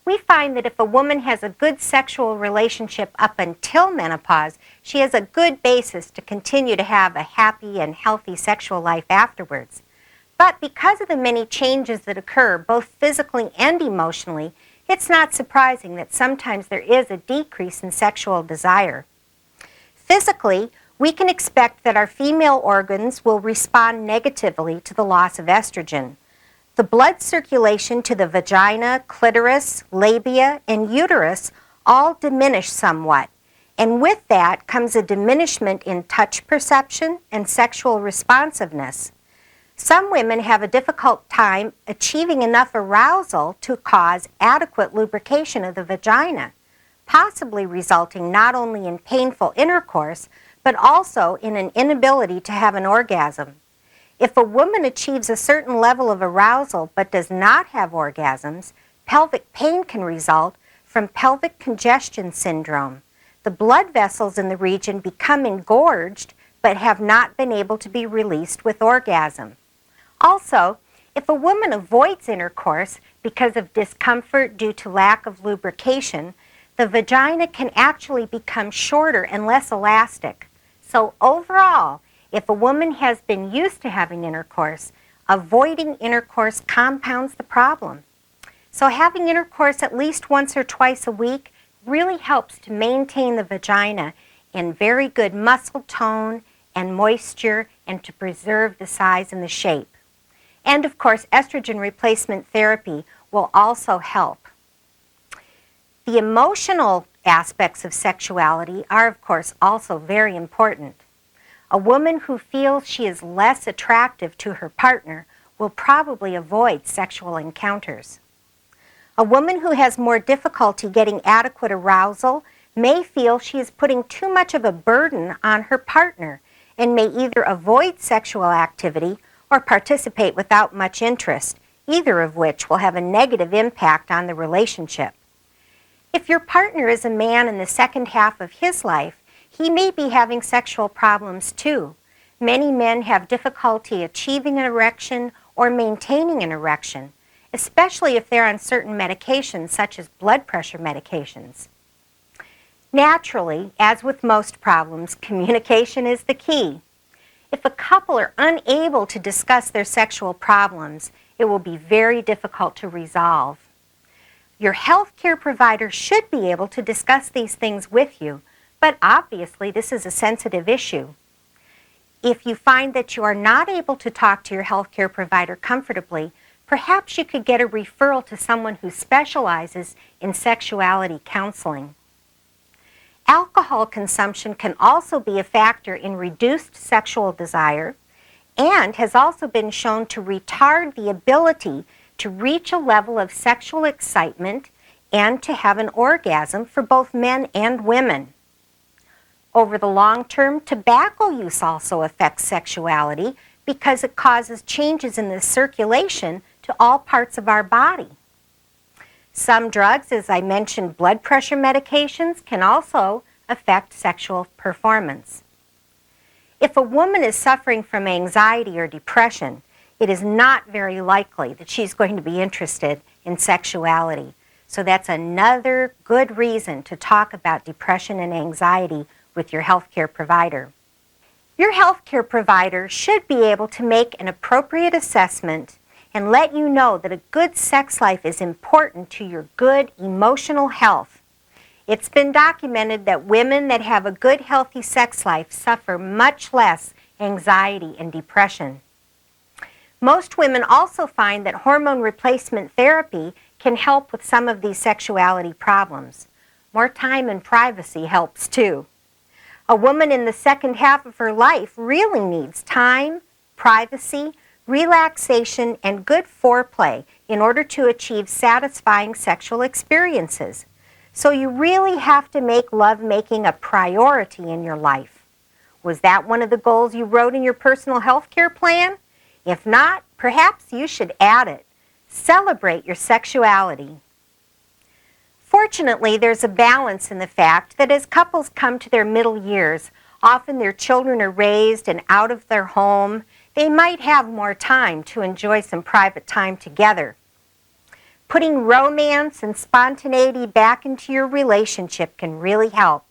We find that if a woman has a good sexual relationship up until menopause, she has a good basis to continue to have a happy and healthy sexual life afterwards. But because of the many changes that occur, both physically and emotionally, it's not surprising that sometimes there is a decrease in sexual desire. Physically, we can expect that our female organs will respond negatively to the loss of estrogen. The blood circulation to the vagina, clitoris, labia, and uterus all diminish somewhat, and with that comes a diminishment in touch perception and sexual responsiveness. Some women have a difficult time achieving enough arousal to cause adequate lubrication of the vagina, possibly resulting not only in painful intercourse, but also in an inability to have an orgasm. If a woman achieves a certain level of arousal but does not have orgasms, pelvic pain can result from pelvic congestion syndrome. The blood vessels in the region become engorged but have not been able to be released with orgasm. Also, if a woman avoids intercourse because of discomfort due to lack of lubrication, the vagina can actually become shorter and less elastic. So overall, if a woman has been used to having intercourse, avoiding intercourse compounds the problem. So having intercourse at least once or twice a week really helps to maintain the vagina in very good muscle tone and moisture and to preserve the size and the shape. And of course, estrogen replacement therapy will also help. The emotional aspects of sexuality are, of course, also very important. A woman who feels she is less attractive to her partner will probably avoid sexual encounters. A woman who has more difficulty getting adequate arousal may feel she is putting too much of a burden on her partner and may either avoid sexual activity or participate without much interest, either of which will have a negative impact on the relationship. If your partner is a man in the second half of his life, he may be having sexual problems too. Many men have difficulty achieving an erection or maintaining an erection, especially if they're on certain medications such as blood pressure medications. Naturally, as with most problems, communication is the key. If a couple are unable to discuss their sexual problems, it will be very difficult to resolve. Your health care provider should be able to discuss these things with you, but obviously this is a sensitive issue. If you find that you are not able to talk to your health care provider comfortably, perhaps you could get a referral to someone who specializes in sexuality counseling. Alcohol consumption can also be a factor in reduced sexual desire and has also been shown to retard the ability to reach a level of sexual excitement and to have an orgasm for both men and women. Over the long term, tobacco use also affects sexuality because it causes changes in the circulation to all parts of our body. Some drugs, as I mentioned, blood pressure medications, can also affect sexual performance. If a woman is suffering from anxiety or depression, it is not very likely that she's going to be interested in sexuality. So that's another good reason to talk about depression and anxiety with your healthcare provider. Your healthcare provider should be able to make an appropriate assessment and let you know that a good sex life is important to your good emotional health. It's been documented that women that have a good, healthy sex life suffer much less anxiety and depression. Most women also find that hormone replacement therapy can help with some of these sexuality problems. More time and privacy helps too. A woman in the second half of her life really needs time, privacy, relaxation, and good foreplay in order to achieve satisfying sexual experiences. So you really have to make lovemaking a priority in your life. Was that one of the goals you wrote in your personal health care plan? If not, perhaps you should add it. Celebrate your sexuality. Fortunately, there's a balance in the fact that as couples come to their middle years, often their children are raised and out of their home. They might have more time to enjoy some private time together. Putting romance and spontaneity back into your relationship can really help.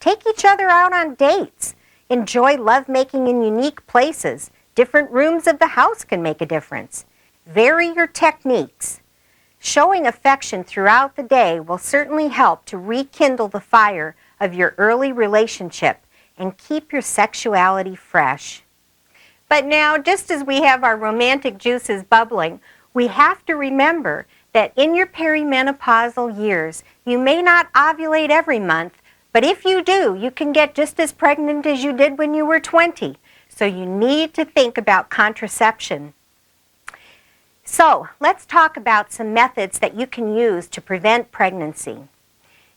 Take each other out on dates. Enjoy lovemaking in unique places. Different rooms of the house can make a difference. Vary your techniques. Showing affection throughout the day will certainly help to rekindle the fire of your early relationship and keep your sexuality fresh. But now, just as we have our romantic juices bubbling, we have to remember that in your perimenopausal years, you may not ovulate every month, but if you do, you can get just as pregnant as you did when you were 20. So you need to think about contraception. So let's talk about some methods that you can use to prevent pregnancy.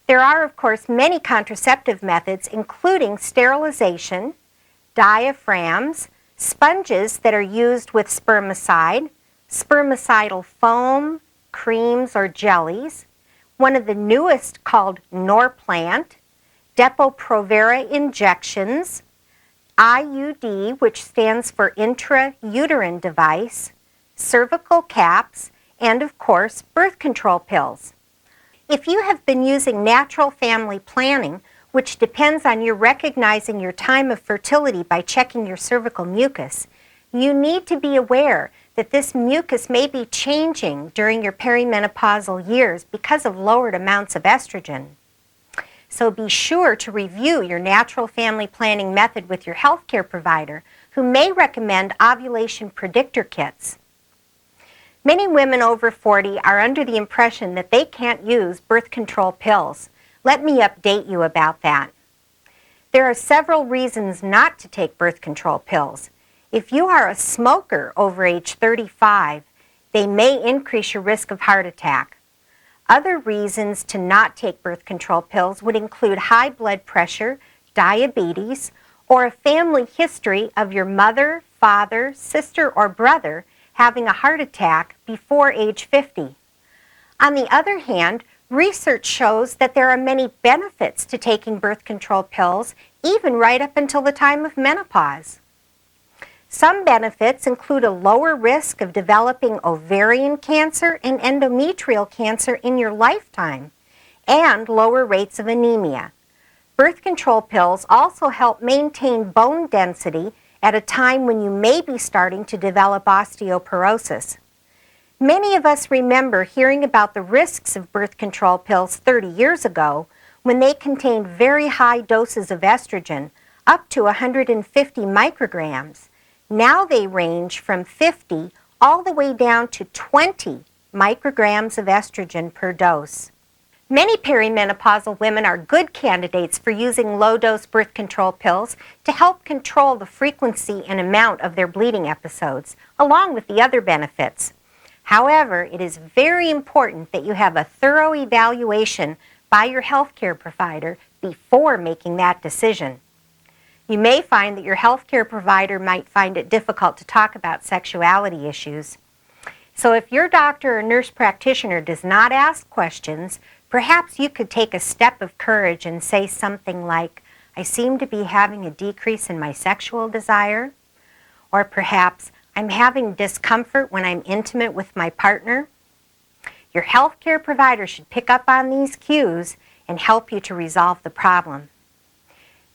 There are, of course, many contraceptive methods, including sterilization, diaphragms, sponges that are used with spermicide, spermicidal foam, creams or jellies, one of the newest called Norplant, Depo-Provera injections, IUD, which stands for intrauterine device, cervical caps, and of course, birth control pills. If you have been using natural family planning, which depends on you recognizing your time of fertility by checking your cervical mucus, you need to be aware that this mucus may be changing during your perimenopausal years because of lowered amounts of estrogen. So be sure to review your natural family planning method with your healthcare provider, who may recommend ovulation predictor kits. Many women over 40 are under the impression that they can't use birth control pills. Let me update you about that. There are several reasons not to take birth control pills. If you are a smoker over age 35, they may increase your risk of heart attack. Other reasons to not take birth control pills would include high blood pressure, diabetes, or a family history of your mother, father, sister, or brother having a heart attack before age 50. On the other hand, research shows that there are many benefits to taking birth control pills, even right up until the time of menopause. Some benefits include a lower risk of developing ovarian cancer and endometrial cancer in your lifetime, and lower rates of anemia. Birth control pills also help maintain bone density at a time when you may be starting to develop osteoporosis. Many of us remember hearing about the risks of birth control pills 30 years ago when they contained very high doses of estrogen, up to 150 micrograms. Now they range from 50 all the way down to 20 micrograms of estrogen per dose. Many perimenopausal women are good candidates for using low-dose birth control pills to help control the frequency and amount of their bleeding episodes, along with the other benefits. However, it is very important that you have a thorough evaluation by your healthcare provider before making that decision. You may find that your healthcare provider might find it difficult to talk about sexuality issues. So if your doctor or nurse practitioner does not ask questions, perhaps you could take a step of courage and say something like, "I seem to be having a decrease in my sexual desire," or perhaps, "I'm having discomfort when I'm intimate with my partner." Your healthcare provider should pick up on these cues and help you to resolve the problem.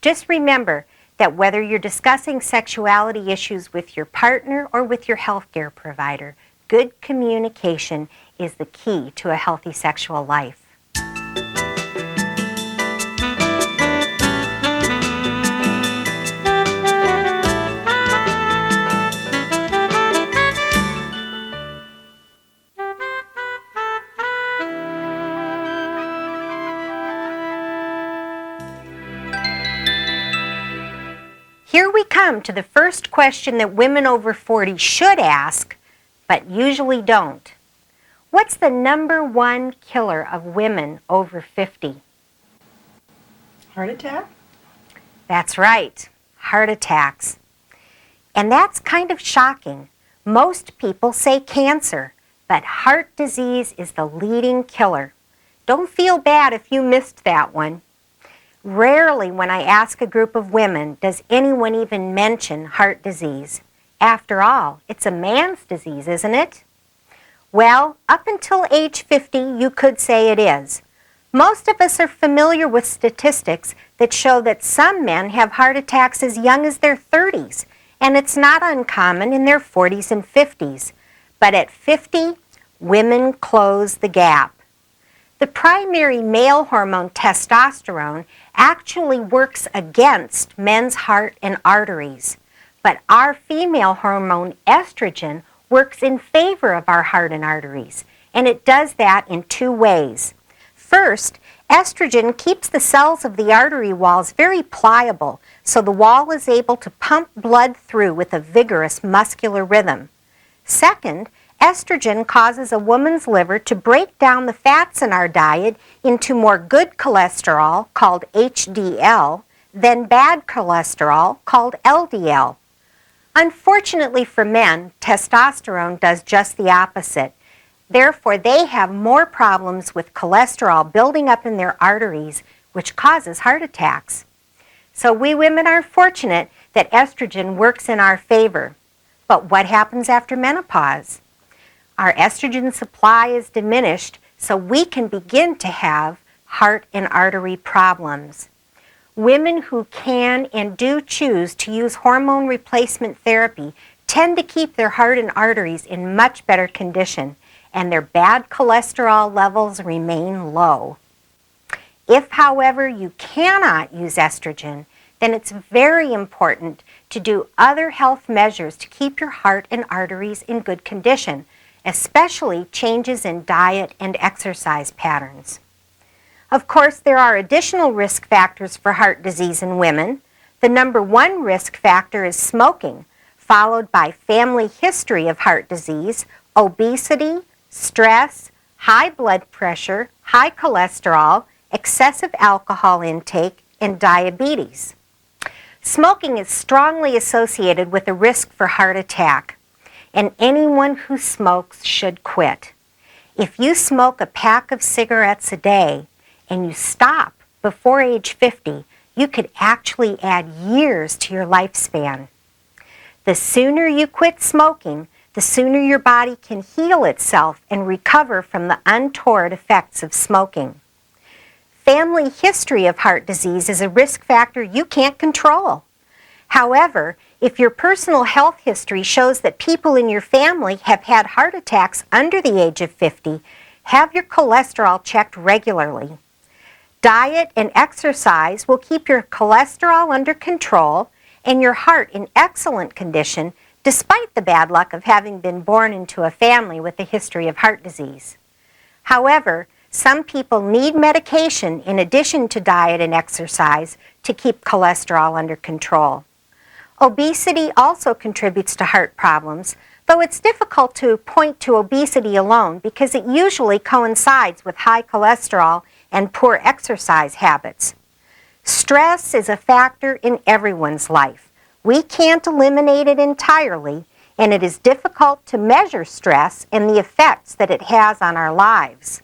Just remember that whether you're discussing sexuality issues with your partner or with your healthcare provider, good communication is the key to a healthy sexual life. Here we come to the first question that women over 40 should ask, but usually don't. What's the #1 killer of women over 50? Heart attack? That's right, heart attacks. And that's kind of shocking. Most people say cancer, but heart disease is the leading killer. Don't feel bad if you missed that one. Rarely when I ask a group of women does anyone even mention heart disease. After all, it's a man's disease, isn't it? Well, up until age 50, you could say it is. Most of us are familiar with statistics that show that some men have heart attacks as young as their 30s, and it's not uncommon in their 40s and 50s. But at 50, women close the gap. The primary male hormone, testosterone, actually works against men's heart and arteries. But our female hormone, estrogen, works in favor of our heart and arteries. And it does that in two ways. First, estrogen keeps the cells of the artery walls very pliable, so the wall is able to pump blood through with a vigorous muscular rhythm. Second, estrogen causes a woman's liver to break down the fats in our diet into more good cholesterol, called HDL, than bad cholesterol, called LDL. Unfortunately for men, testosterone does just the opposite. Therefore, they have more problems with cholesterol building up in their arteries, which causes heart attacks. So we women are fortunate that estrogen works in our favor. But what happens after menopause? Our estrogen supply is diminished, so we can begin to have heart and artery problems. Women who can and do choose to use hormone replacement therapy tend to keep their heart and arteries in much better condition, and their bad cholesterol levels remain low. If, however, you cannot use estrogen, then it's very important to do other health measures to keep your heart and arteries in good condition, especially changes in diet and exercise patterns. Of course, there are additional risk factors for heart disease in women. The number one risk factor is smoking, followed by family history of heart disease, obesity, stress, high blood pressure, high cholesterol, excessive alcohol intake, and diabetes. Smoking is strongly associated with a risk for heart attack, and anyone who smokes should quit. If you smoke a pack of cigarettes a day and you stop before age 50, you could actually add years to your lifespan. The sooner you quit smoking, the sooner your body can heal itself and recover from the untoward effects of smoking. Family history of heart disease is a risk factor you can't control. However, if your personal health history shows that people in your family have had heart attacks under the age of 50, have your cholesterol checked regularly. Diet and exercise will keep your cholesterol under control and your heart in excellent condition despite the bad luck of having been born into a family with a history of heart disease. However, some people need medication in addition to diet and exercise to keep cholesterol under control. Obesity also contributes to heart problems, though it's difficult to point to obesity alone because it usually coincides with high cholesterol and poor exercise habits. Stress is a factor in everyone's life. We can't eliminate it entirely, and it is difficult to measure stress and the effects that it has on our lives.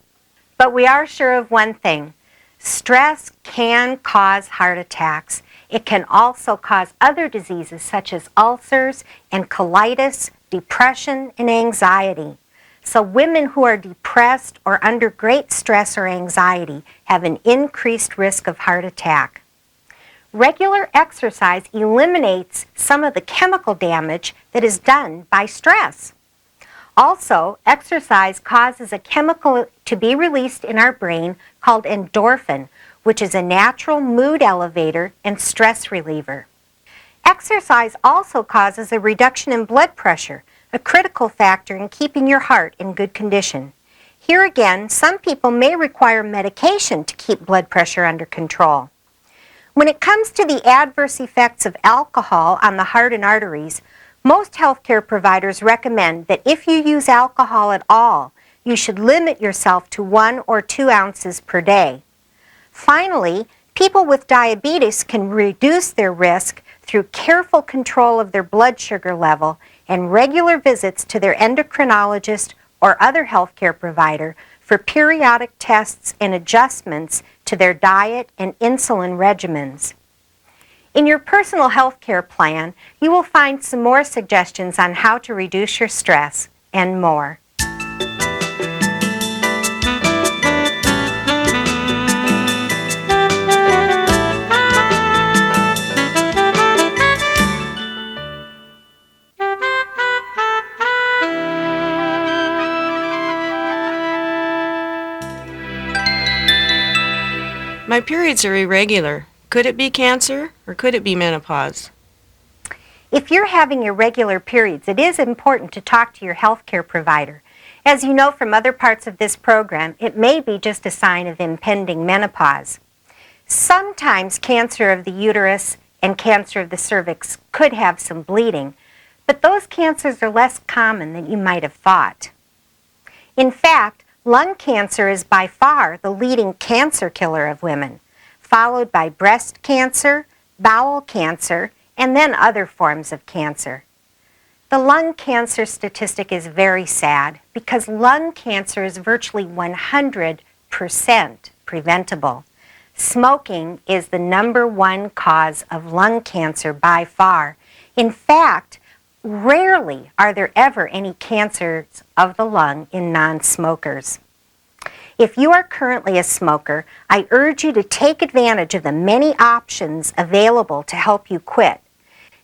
But we are sure of one thing. Stress can cause heart attacks. It can also cause other diseases such as ulcers and colitis, depression, and anxiety. So women who are depressed or under great stress or anxiety have an increased risk of heart attack. Regular exercise eliminates some of the chemical damage that is done by stress. Also, exercise causes a chemical to be released in our brain called endorphin, which is a natural mood elevator and stress reliever. Exercise also causes a reduction in blood pressure, a critical factor in keeping your heart in good condition. Here again, some people may require medication to keep blood pressure under control. When it comes to the adverse effects of alcohol on the heart and arteries, most healthcare providers recommend that if you use alcohol at all, you should limit yourself to 1 or 2 ounces per day. Finally, people with diabetes can reduce their risk through careful control of their blood sugar level and regular visits to their endocrinologist or other healthcare provider for periodic tests and adjustments to their diet and insulin regimens. In your personal health care plan, you will find some more suggestions on how to reduce your stress and more. My periods are irregular. Could it be cancer or could it be menopause? If you're having irregular periods, it is important to talk to your healthcare provider. As you know from other parts of this program, it may be just a sign of impending menopause. Sometimes cancer of the uterus and cancer of the cervix could have some bleeding, but those cancers are less common than you might have thought. In fact, lung cancer is by far the leading cancer killer of women, followed by breast cancer, bowel cancer, and then other forms of cancer. The lung cancer statistic is very sad because lung cancer is virtually 100% preventable. Smoking is the #1 cause of lung cancer by far. In fact, rarely are there ever any cancers of the lung in non-smokers. If you are currently a smoker, I urge you to take advantage of the many options available to help you quit.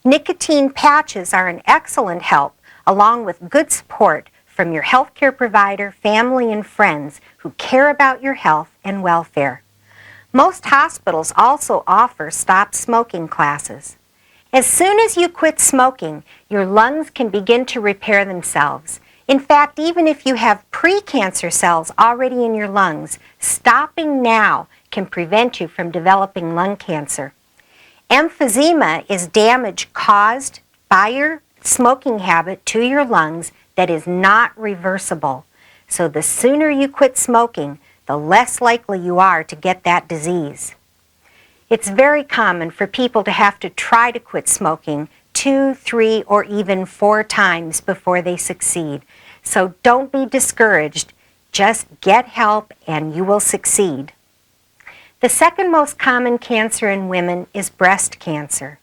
Nicotine patches are an excellent help, along with good support from your healthcare provider, family, and friends who care about your health and welfare. Most hospitals also offer stop smoking classes. As soon as you quit smoking, your lungs can begin to repair themselves. In fact, even if you have pre-cancer cells already in your lungs, stopping now can prevent you from developing lung cancer. Emphysema is damage caused by your smoking habit to your lungs that is not reversible. So the sooner you quit smoking, the less likely you are to get that disease. It's very common for people to have to try to quit smoking 2, 3, or even 4 times before they succeed. So don't be discouraged. Just get help and you will succeed. The second most common cancer in women is breast cancer.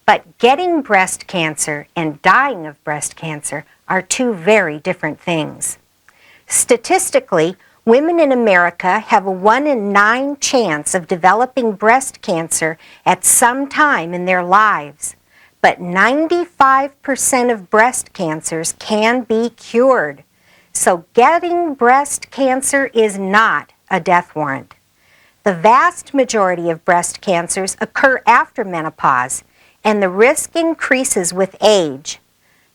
But getting breast cancer and dying of breast cancer are two very different things. Statistically, women in America have a 1 in 9 chance of developing breast cancer at some time in their lives. But 95% of breast cancers can be cured. So getting breast cancer is not a death warrant. The vast majority of breast cancers occur after menopause, and the risk increases with age.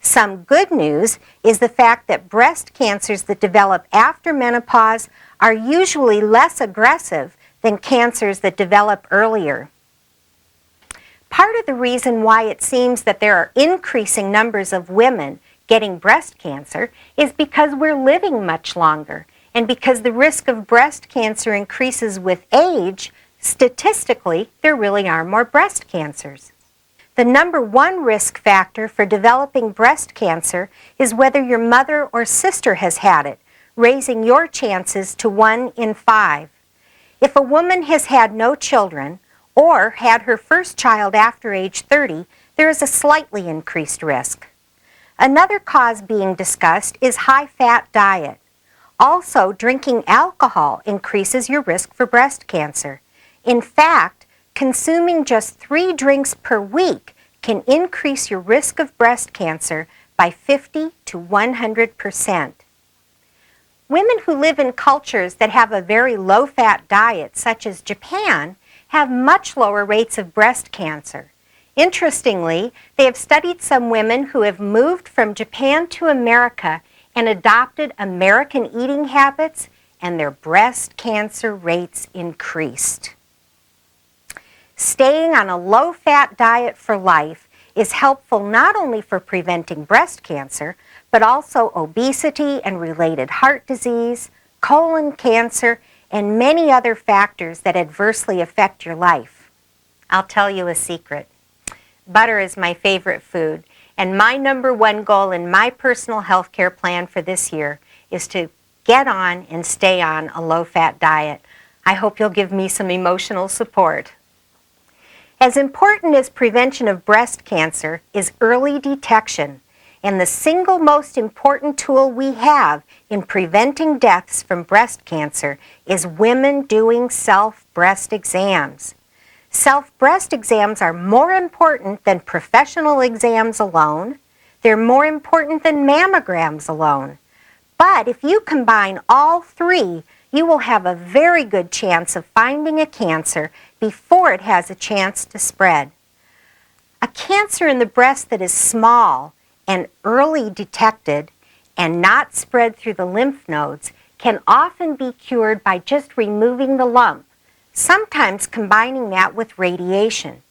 Some good news is the fact that breast cancers that develop after menopause are usually less aggressive than cancers that develop earlier. Part of the reason why it seems that there are increasing numbers of women getting breast cancer is because we're living much longer, and because the risk of breast cancer increases with age. Statistically, there really are more breast cancers. The #1 risk factor for developing breast cancer is whether your mother or sister has had it, raising your chances to 1 in 5. If a woman has had no children or had her first child after age 30, there is a slightly increased risk. Another cause being discussed is high-fat diet. Also, drinking alcohol increases your risk for breast cancer. In fact, consuming just 3 drinks per week can increase your risk of breast cancer by 50 to 100%. Women who live in cultures that have a very low-fat diet, such as Japan, have much lower rates of breast cancer. Interestingly, they have studied some women who have moved from Japan to America and adopted American eating habits, and their breast cancer rates increased. Staying on a low-fat diet for life is helpful not only for preventing breast cancer, but also obesity and related heart disease, colon cancer, and many other factors that adversely affect your life. I'll tell you a secret. Butter is my favorite food, and my #1 goal in my personal health care plan for this year is to get on and stay on a low-fat diet. I hope you'll give me some emotional support. As important as prevention of breast cancer is early detection, and the single most important tool we have in preventing deaths from breast cancer is women doing self-breast exams. Self-breast exams are more important than professional exams alone. They're more important than mammograms alone. But if you combine all 3, you will have a very good chance of finding a cancer before it has a chance to spread. A cancer in the breast that is small and early detected and not spread through the lymph nodes can often be cured by just removing the lump, sometimes combining that with radiation.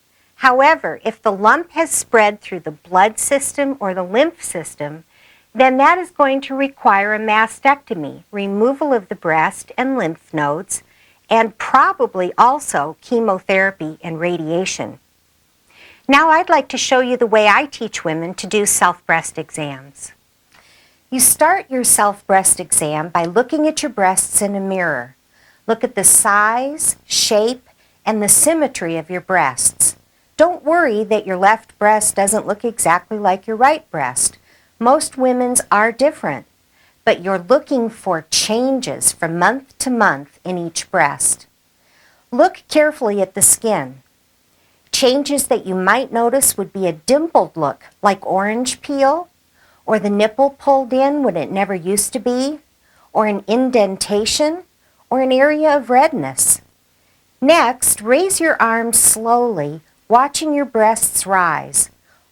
However, if the lump has spread through the blood system or the lymph system, then that is going to require a mastectomy, removal of the breast and lymph nodes, and probably also chemotherapy and radiation. Now I'd like to show you the way I teach women to do self-breast exams. You start your self-breast exam by looking at your breasts in a mirror. Look at the size, shape, and the symmetry of your breasts. Don't worry that your left breast doesn't look exactly like your right breast. Most women's are different, but you're looking for changes from month to month in each breast. Look carefully at the skin. Changes that you might notice would be a dimpled look, like orange peel, or the nipple pulled in when it never used to be, or an indentation, or an area of redness. Next, raise your arms slowly, watching your breasts rise.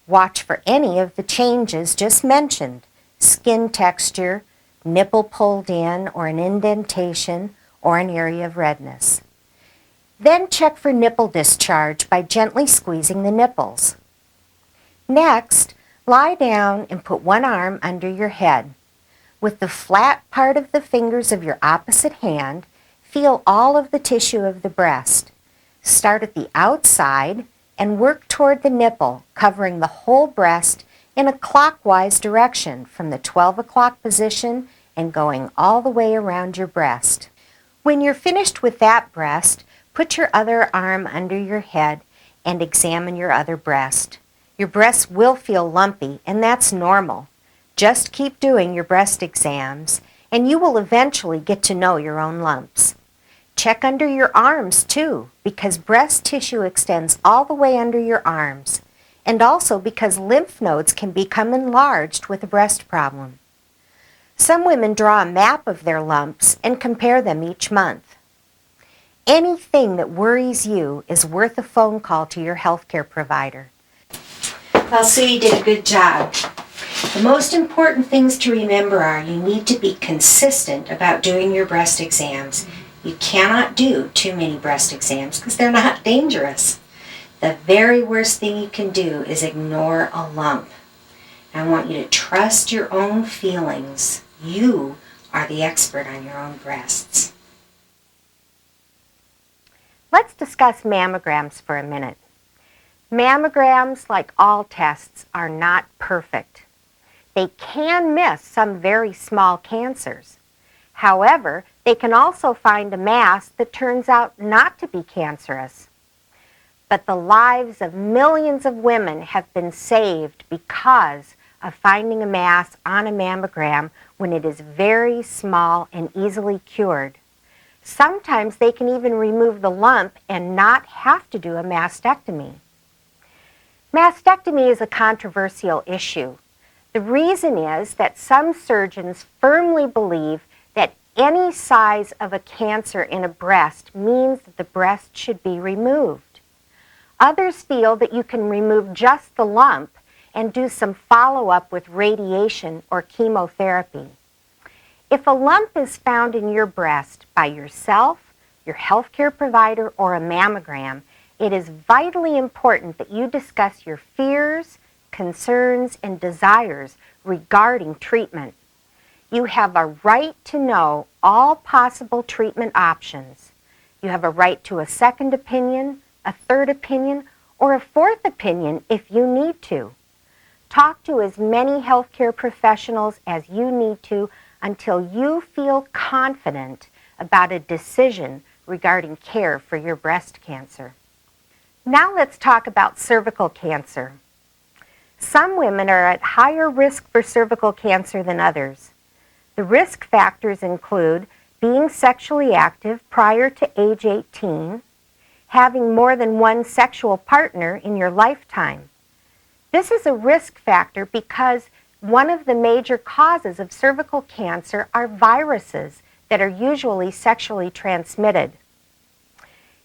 Watch for any of the changes just mentioned: skin texture, nipple pulled in, or an indentation, or an area of redness. Then check for nipple discharge by gently squeezing the nipples. Next, lie down and put one arm under your head. With the flat part of the fingers of your opposite hand, feel all of the tissue of the breast. Start at the outside and work toward the nipple, covering the whole breast in a clockwise direction from the 12 o'clock position and going all the way around your breast. When you're finished with that breast, put your other arm under your head and examine your other breast. Your breast will feel lumpy, and that's normal. Just keep doing your breast exams, and you will eventually get to know your own lumps. Check under your arms, too, because breast tissue extends all the way under your arms, and also because lymph nodes can become enlarged with a breast problem. Some women draw a map of their lumps and compare them each month. Anything that worries you is worth a phone call to your healthcare provider. Well, Sue, you did a good job. The most important things to remember are you need to be consistent about doing your breast exams. You cannot do too many breast exams because they're not dangerous. The very worst thing you can do is ignore a lump. I want you to trust your own feelings. You are the expert on your own breasts. Let's discuss mammograms for a minute. Mammograms, like all tests, are not perfect. They can miss some very small cancers. However, they can also find a mass that turns out not to be cancerous. But the lives of millions of women have been saved because of finding a mass on a mammogram when it is very small and easily cured. Sometimes they can even remove the lump and not have to do a mastectomy. Mastectomy is a controversial issue. The reason is that some surgeons firmly believe that any size of a cancer in a breast means that the breast should be removed. Others feel that you can remove just the lump and do some follow-up with radiation or chemotherapy. If a lump is found in your breast by yourself, your healthcare provider, or a mammogram, it is vitally important that you discuss your fears, concerns, and desires regarding treatment. You have a right to know all possible treatment options. You have a right to a second opinion, a third opinion, or a fourth opinion if you need to. Talk to as many healthcare professionals as you need to until you feel confident about a decision regarding care for your breast cancer. Now let's talk about cervical cancer. Some women are at higher risk for cervical cancer than others. The risk factors include being sexually active prior to age 18, having more than one sexual partner in your lifetime. This is a risk factor because one of the major causes of cervical cancer are viruses that are usually sexually transmitted.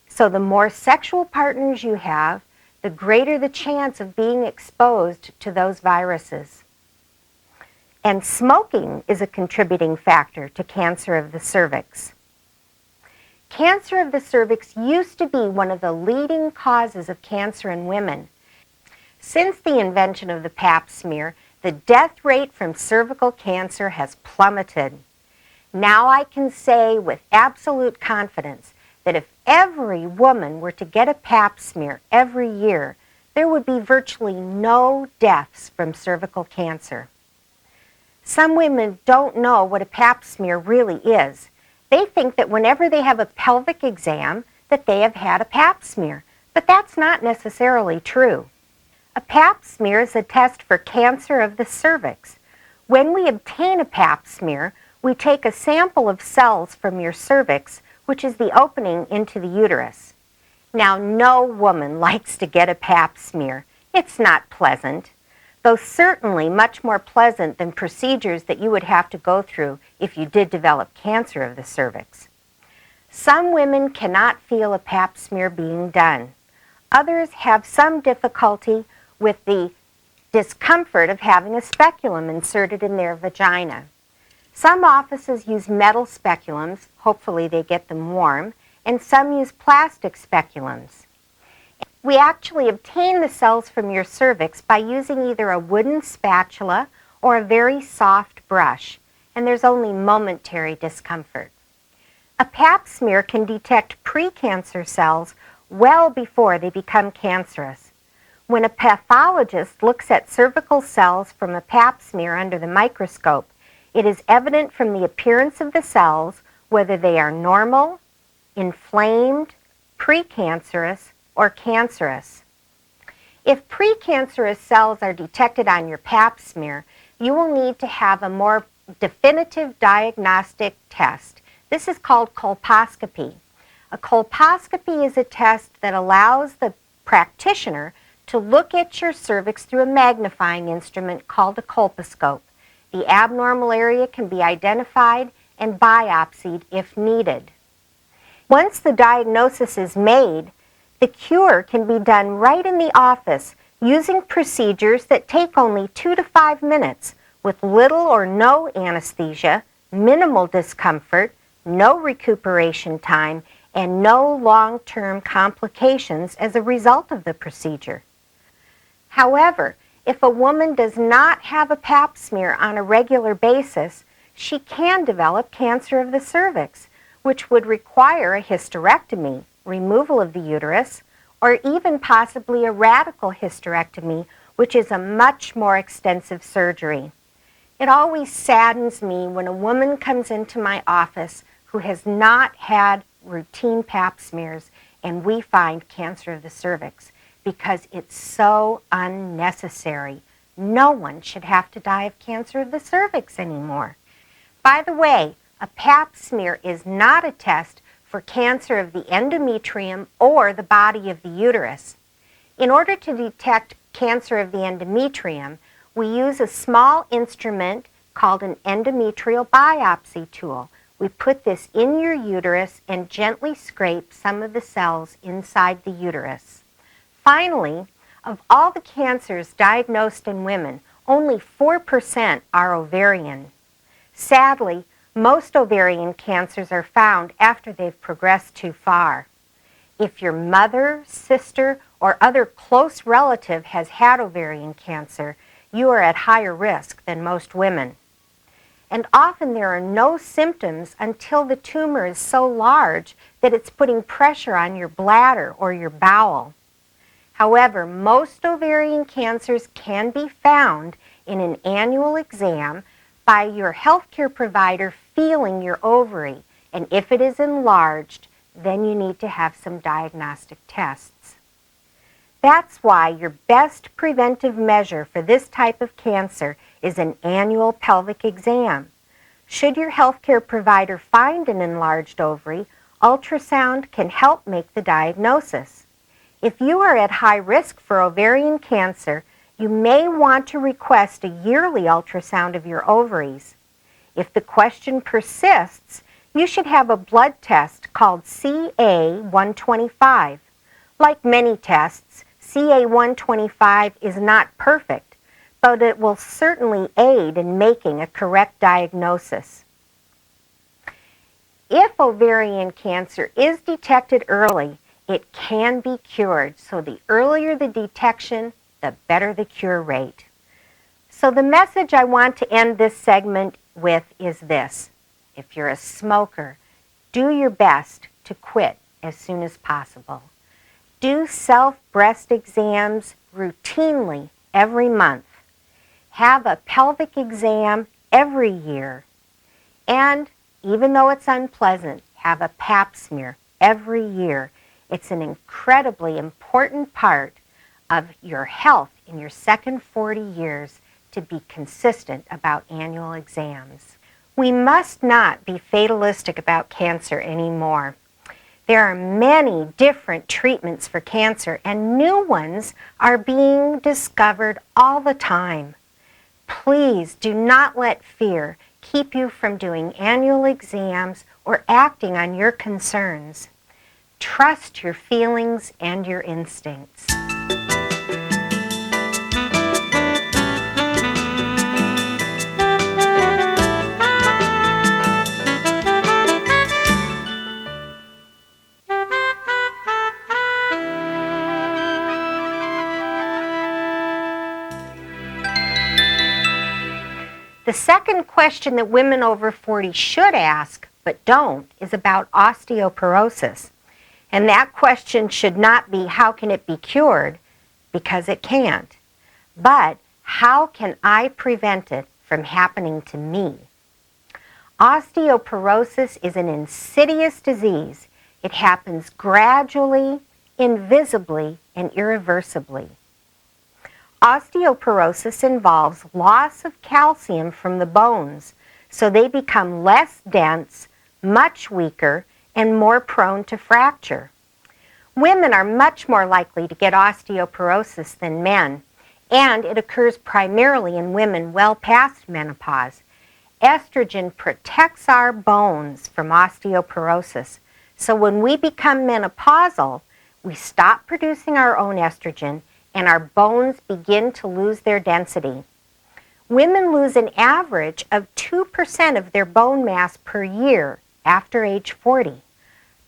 So the more sexual partners you have, the greater the chance of being exposed to those viruses. And smoking is a contributing factor to cancer of the cervix. Cancer of the cervix used to be one of the leading causes of cancer in women. Since the invention of the Pap smear, the death rate from cervical cancer has plummeted. Now I can say with absolute confidence that if every woman were to get a Pap smear every year, there would be virtually no deaths from cervical cancer. Some women don't know what a Pap smear really is. They think that whenever they have a pelvic exam that they have had a Pap smear, but that's not necessarily true. A Pap smear is a test for cancer of the cervix. When we obtain a Pap smear, we take a sample of cells from your cervix, which is the opening into the uterus. Now, no woman likes to get a Pap smear. It's not pleasant, though certainly much more pleasant than procedures that you would have to go through if you did develop cancer of the cervix. Some women cannot feel a Pap smear being done. Others have some difficulty with the discomfort of having a speculum inserted in their vagina. Some offices use metal speculums, hopefully they get them warm, and some use plastic speculums. We actually obtain the cells from your cervix by using either a wooden spatula or a very soft brush, and there's only momentary discomfort. A Pap smear can detect precancer cells well before they become cancerous. When a pathologist looks at cervical cells from a Pap smear under the microscope, it is evident from the appearance of the cells whether they are normal, inflamed, precancerous, or cancerous. If precancerous cells are detected on your Pap smear, you will need to have a more definitive diagnostic test. This is called colposcopy. A colposcopy is a test that allows the practitioner to look at your cervix through a magnifying instrument called a colposcope. The abnormal area can be identified and biopsied if needed. Once the diagnosis is made, the cure can be done right in the office using procedures that take only 2 to 5 minutes with little or no anesthesia, minimal discomfort, no recuperation time, and no long-term complications as a result of the procedure. However, if a woman does not have a Pap smear on a regular basis, she can develop cancer of the cervix, which would require a hysterectomy, removal of the uterus, or even possibly a radical hysterectomy, which is a much more extensive surgery. It always saddens me when a woman comes into my office who has not had routine Pap smears and we find cancer of the cervix, because it's so unnecessary. No one should have to die of cancer of the cervix anymore. By the way, a Pap smear is not a test for cancer of the endometrium or the body of the uterus. In order to detect cancer of the endometrium, we use a small instrument called an endometrial biopsy tool. We put this in your uterus and gently scrape some of the cells inside the uterus. Finally, of all the cancers diagnosed in women, only 4% are ovarian. Sadly, most ovarian cancers are found after they've progressed too far. If your mother, sister, or other close relative has had ovarian cancer, you are at higher risk than most women. And often there are no symptoms until the tumor is so large that it's putting pressure on your bladder or your bowel. However, most ovarian cancers can be found in an annual exam by your healthcare provider feeling your ovary, and if it is enlarged, then you need to have some diagnostic tests. That's why your best preventive measure for this type of cancer is an annual pelvic exam. Should your healthcare provider find an enlarged ovary, ultrasound can help make the diagnosis. If you are at high risk for ovarian cancer, you may want to request a yearly ultrasound of your ovaries. If the question persists, you should have a blood test called CA-125. Like many tests, CA-125 is not perfect, but it will certainly aid in making a correct diagnosis. If ovarian cancer is detected early, it can be cured. So the earlier the detection, the better the cure rate. So the message I want to end this segment with is this. If you're a smoker, do your best to quit as soon as possible. Do self-breast exams routinely every month. Have a pelvic exam every year. And even though it's unpleasant, have a pap smear every year. It's an incredibly important part of your health in your second 40 years to be consistent about annual exams. We must not be fatalistic about cancer anymore. There are many different treatments for cancer, and new ones are being discovered all the time. Please do not let fear keep you from doing annual exams or acting on your concerns. Trust your feelings and your instincts. The second question that women over 40 should ask, but don't, is about osteoporosis. And that question should not be, how can it be cured? Because it can't. But, how can I prevent it from happening to me? Osteoporosis is an insidious disease. It happens gradually, invisibly, and irreversibly. Osteoporosis involves loss of calcium from the bones, so they become less dense, much weaker, and more prone to fracture. Women are much more likely to get osteoporosis than men, and it occurs primarily in women well past menopause. Estrogen protects our bones from osteoporosis, so when we become menopausal, we stop producing our own estrogen and our bones begin to lose their density. Women lose an average of 2% of their bone mass per year after age 40.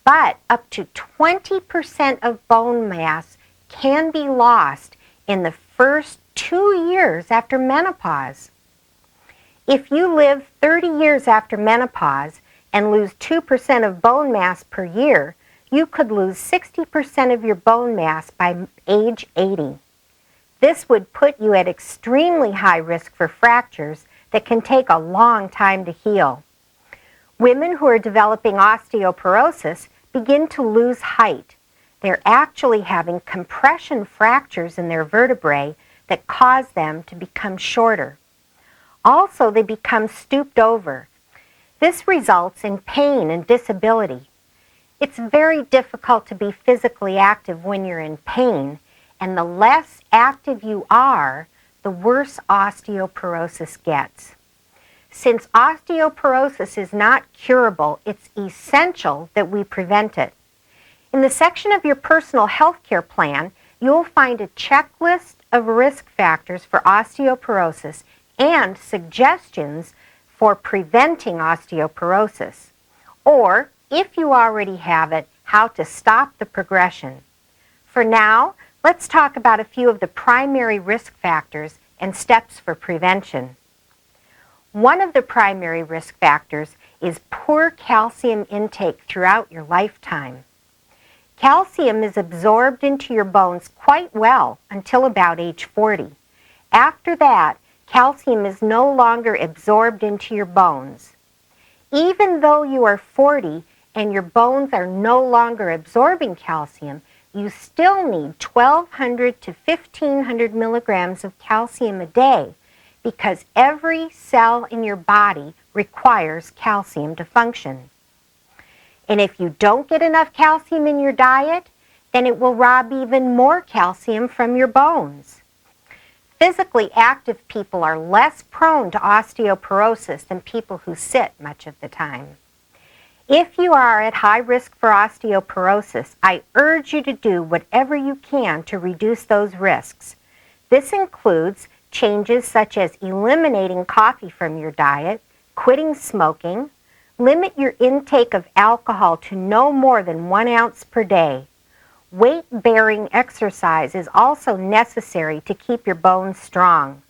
But up to 20% of bone mass can be lost in the first 2 years after menopause. If you live 30 years after menopause and lose 2% of bone mass per year, you could lose 60% of your bone mass by age 80. This would put you at extremely high risk for fractures that can take a long time to heal. Women who are developing osteoporosis begin to lose height. They're actually having compression fractures in their vertebrae that cause them to become shorter. Also, they become stooped over. This results in pain and disability. It's very difficult to be physically active when you're in pain, and the less active you are, the worse osteoporosis gets. Since osteoporosis is not curable, it's essential that we prevent it. In the section of your personal health care plan, you'll find a checklist of risk factors for osteoporosis and suggestions for preventing osteoporosis. Or, if you already have it, how to stop the progression. For now, let's talk about a few of the primary risk factors and steps for prevention. One of the primary risk factors is poor calcium intake throughout your lifetime. Calcium is absorbed into your bones quite well until about age 40. After that, calcium is no longer absorbed into your bones. Even though you are 40 and your bones are no longer absorbing calcium, you still need 1,200 to 1,500 milligrams of calcium a day because every cell in your body requires calcium to function. And if you don't get enough calcium in your diet, then it will rob even more calcium from your bones. Physically active people are less prone to osteoporosis than people who sit much of the time. If you are at high risk for osteoporosis, I urge you to do whatever you can to reduce those risks. This includes changes such as eliminating coffee from your diet, quitting smoking, Limit your intake of alcohol to no more than 1 ounce per day. Weight-bearing exercise is also necessary to keep your bones strong.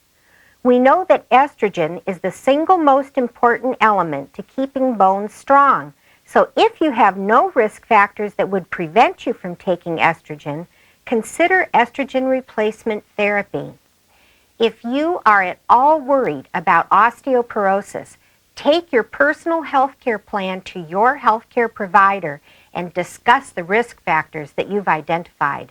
We know that estrogen is the single most important element to keeping bones strong. So if you have no risk factors that would prevent you from taking estrogen, consider estrogen replacement therapy. If you are at all worried about osteoporosis, take your personal health care plan to your health care provider and discuss the risk factors that you've identified.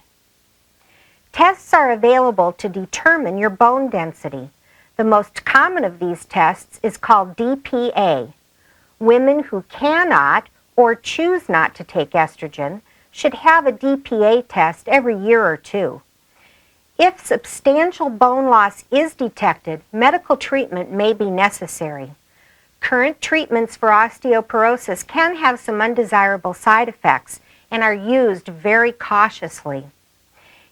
Tests are available to determine your bone density. The most common of these tests is called DPA. Women who cannot or choose not to take estrogen should have a DPA test every year or two. If substantial bone loss is detected, medical treatment may be necessary. Current treatments for osteoporosis can have some undesirable side effects and are used very cautiously.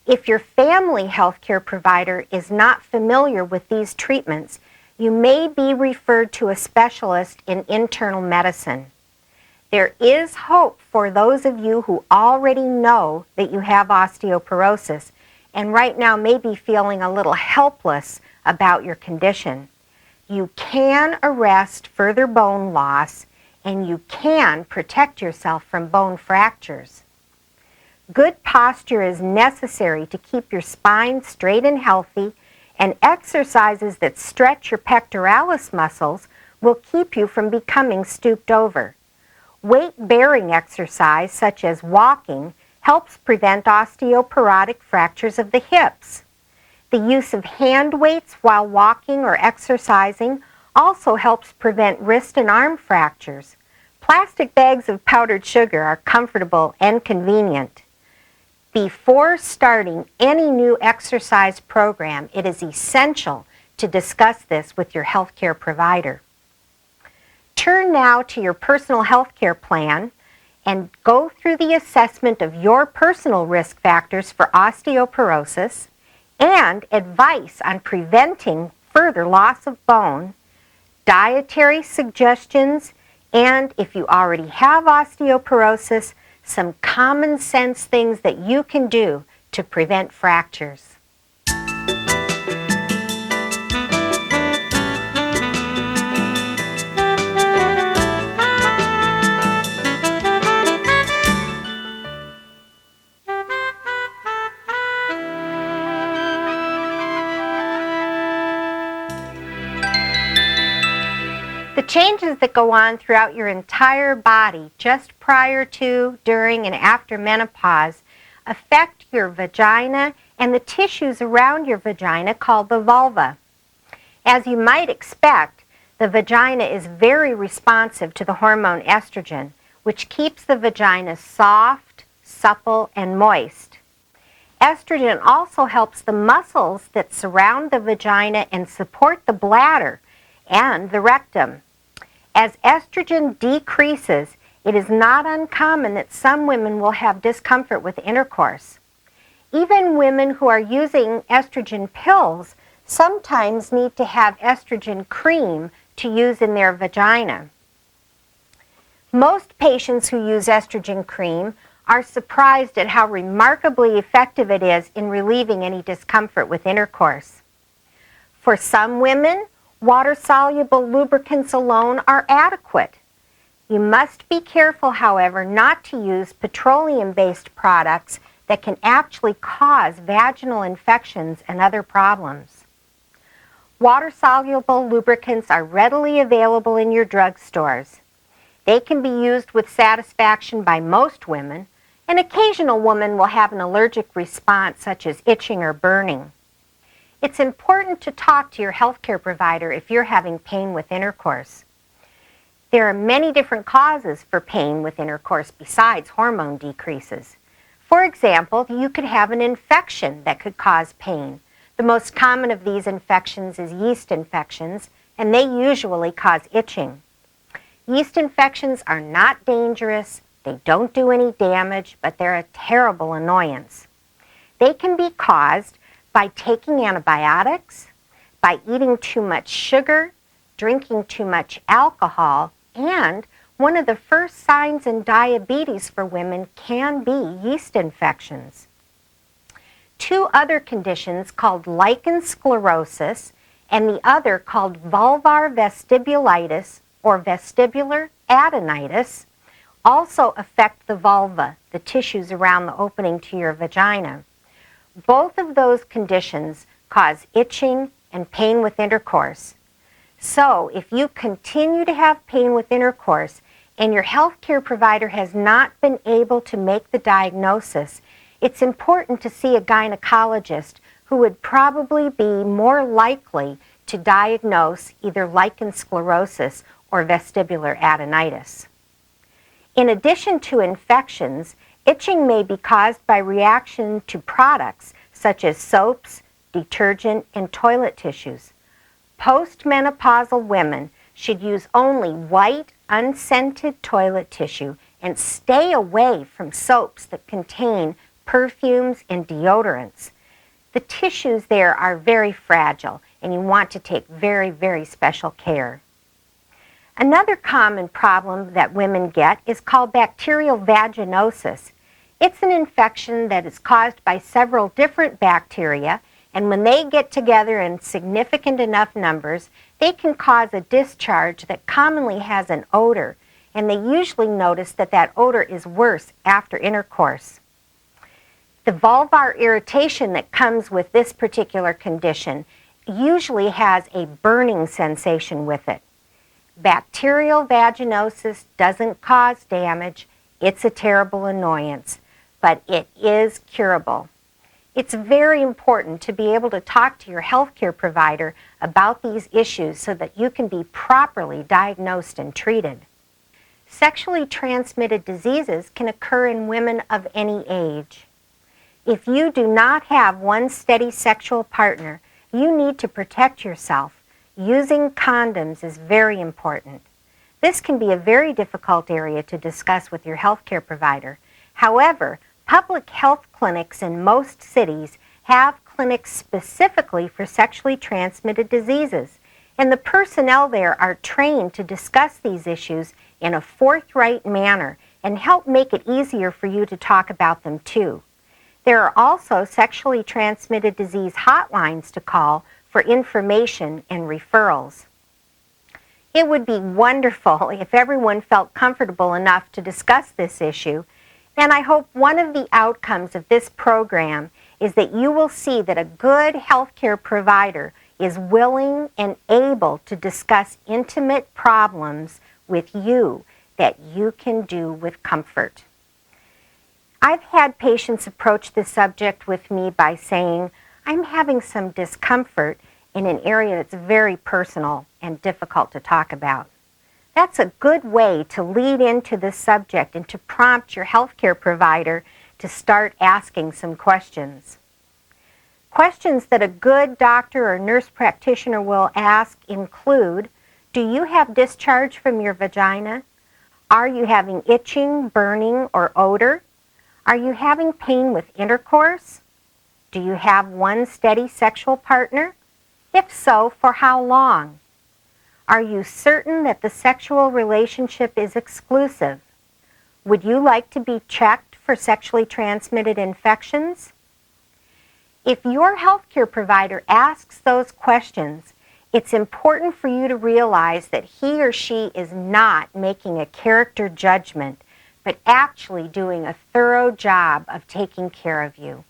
If your family healthcare provider is not familiar with these treatments, you may be referred to a specialist in internal medicine. There is hope for those of you who already know that you have osteoporosis and right now may be feeling a little helpless about your condition. You can arrest further bone loss and you can protect yourself from bone fractures. Good posture is necessary to keep your spine straight and healthy, and exercises that stretch your pectoralis muscles will keep you from becoming stooped over. Weight-bearing exercise, such as walking, helps prevent osteoporotic fractures of the hips. The use of hand weights while walking or exercising also helps prevent wrist and arm fractures. Plastic bags of powdered sugar are comfortable and convenient. Before starting any new exercise program, it is essential to discuss this with your healthcare provider. Turn now to your personal healthcare plan and go through the assessment of your personal risk factors for osteoporosis and advice on preventing further loss of bone, dietary suggestions, and if you already have osteoporosis, some common sense things that you can do to prevent fractures. The changes that go on throughout your entire body just prior to, during, and after menopause affect your vagina and the tissues around your vagina called the vulva. As you might expect, the vagina is very responsive to the hormone estrogen, which keeps the vagina soft, supple, and moist. Estrogen also helps the muscles that surround the vagina and support the bladder and the rectum. As estrogen decreases, it is not uncommon that some women will have discomfort with intercourse. Even women who are using estrogen pills sometimes need to have estrogen cream to use in their vagina. Most patients who use estrogen cream are surprised at how remarkably effective it is in relieving any discomfort with intercourse. For some women, water-soluble lubricants alone are adequate. You must be careful, however, not to use petroleum-based products that can actually cause vaginal infections and other problems. Water-soluble lubricants are readily available in your drugstores. They can be used with satisfaction by most women. An occasional woman will have an allergic response such as itching or burning. It's important to talk to your healthcare provider if you're having pain with intercourse. There are many different causes for pain with intercourse besides hormone decreases. For example, you could have an infection that could cause pain. The most common of these infections is yeast infections, and they usually cause itching. Yeast infections are not dangerous, they don't do any damage, but they're a terrible annoyance. They can be caused by taking antibiotics, by eating too much sugar, drinking too much alcohol, and One of the first signs in diabetes for women can be yeast infections. Two other conditions called lichen sclerosis and the other called vulvar vestibulitis or vestibular adenitis also affect the vulva, the tissues around the opening to your vagina. Both of those conditions cause itching and pain with intercourse. So if you continue to have pain with intercourse and your healthcare provider has not been able to make the diagnosis, it's important to see a gynecologist who would probably be more likely to diagnose either lichen sclerosis or vestibular adenitis. In addition to infections, itching may be caused by reaction to products such as soaps, detergent, and toilet tissues. Postmenopausal women should use only white, unscented toilet tissue and stay away from soaps that contain perfumes and deodorants. The tissues there are very fragile and you want to take very, very special care. Another common problem that women get is called bacterial vaginosis. It's an infection that is caused by several different bacteria, and when they get together in significant enough numbers, they can cause a discharge that commonly has an odor, and they usually notice that that odor is worse after intercourse. The vulvar irritation that comes with this particular condition usually has a burning sensation with it. Bacterial vaginosis doesn't cause damage. It's a terrible annoyance, but it is curable. It's very important to be able to talk to your healthcare provider about these issues so that you can be properly diagnosed and treated. Sexually transmitted diseases can occur in women of any age. If you do not have one steady sexual partner, you need to protect yourself. Using condoms is very important. This can be a very difficult area to discuss with your healthcare provider. However, public health clinics in most cities have clinics specifically for sexually transmitted diseases, and the personnel there are trained to discuss these issues in a forthright manner and help make it easier for you to talk about them too. There are also sexually transmitted disease hotlines to call for information and referrals. It would be wonderful if everyone felt comfortable enough to discuss this issue, and I hope one of the outcomes of this program is that you will see that a good healthcare provider is willing and able to discuss intimate problems with you that you can do with comfort. I've had patients approach this subject with me by saying, I'm having some discomfort in an area that's very personal and difficult to talk about. That's a good way to lead into this subject and to prompt your healthcare provider to start asking some questions. Questions that a good doctor or nurse practitioner will ask include, do you have discharge from your vagina? Are you having itching, burning, or odor? Are you having pain with intercourse? Do you have one steady sexual partner? If so, for how long? Are you certain that the sexual relationship is exclusive? Would you like to be checked for sexually transmitted infections? If your healthcare provider asks those questions, it's important for you to realize that he or she is not making a character judgment, but actually doing a thorough job of taking care of you.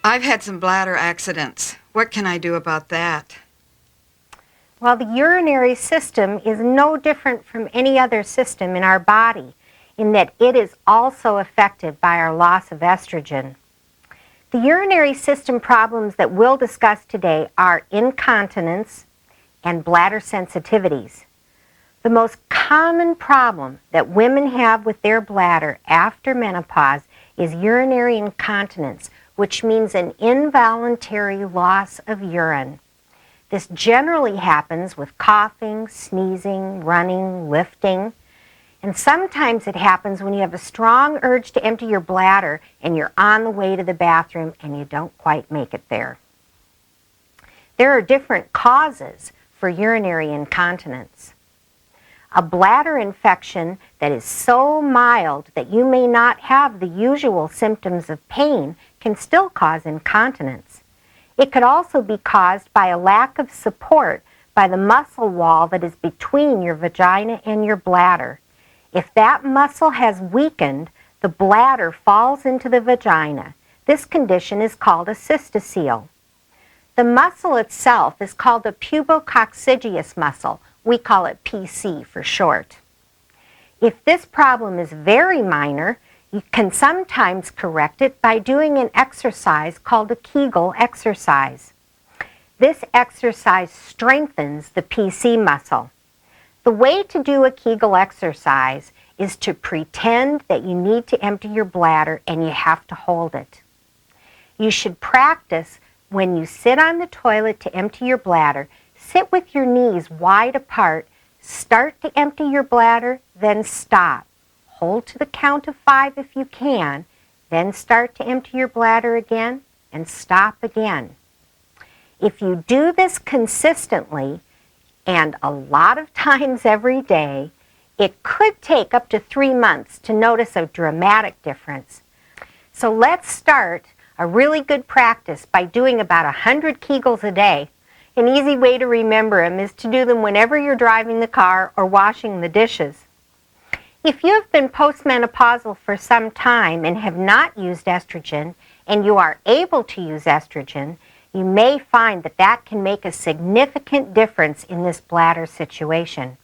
I've had some bladder accidents. What can I do about that? Well, the urinary system is no different from any other system in our body in that it is also affected by our loss of estrogen. The urinary system problems that we'll discuss today are incontinence and bladder sensitivities. The most common problem that women have with their bladder after menopause is urinary incontinence, which means an involuntary loss of urine. This generally happens with coughing, sneezing, running, lifting, and sometimes it happens when you have a strong urge to empty your bladder and you're on the way to the bathroom and you don't quite make it there. There are different causes for urinary incontinence. A bladder infection that is so mild that you may not have the usual symptoms of pain can still cause incontinence. It could also be caused by a lack of support by the muscle wall that is between your vagina and your bladder. If that muscle has weakened, the bladder falls into the vagina. This condition is called a cystocele. The muscle itself is called the pubococcygeus muscle. We call it PC for short. If this problem is very minor, you can sometimes correct it by doing an exercise called a Kegel exercise. This exercise strengthens the PC muscle. The way to do a Kegel exercise is to pretend that you need to empty your bladder and you have to hold it. You should practice when you sit on the toilet to empty your bladder. Sit with your knees wide apart, start to empty your bladder, then stop. Hold to the count of 5 if you can, then start to empty your bladder again and stop again. If you do this consistently and a lot of times every day, it could take up to 3 months to notice a dramatic difference. So let's start a really good practice by doing about 100 Kegels a day. An easy way to remember them is to do them whenever you're driving the car or washing the dishes. If you have been postmenopausal for some time and have not used estrogen, and you are able to use estrogen, you may find that that can make a significant difference in this bladder situation.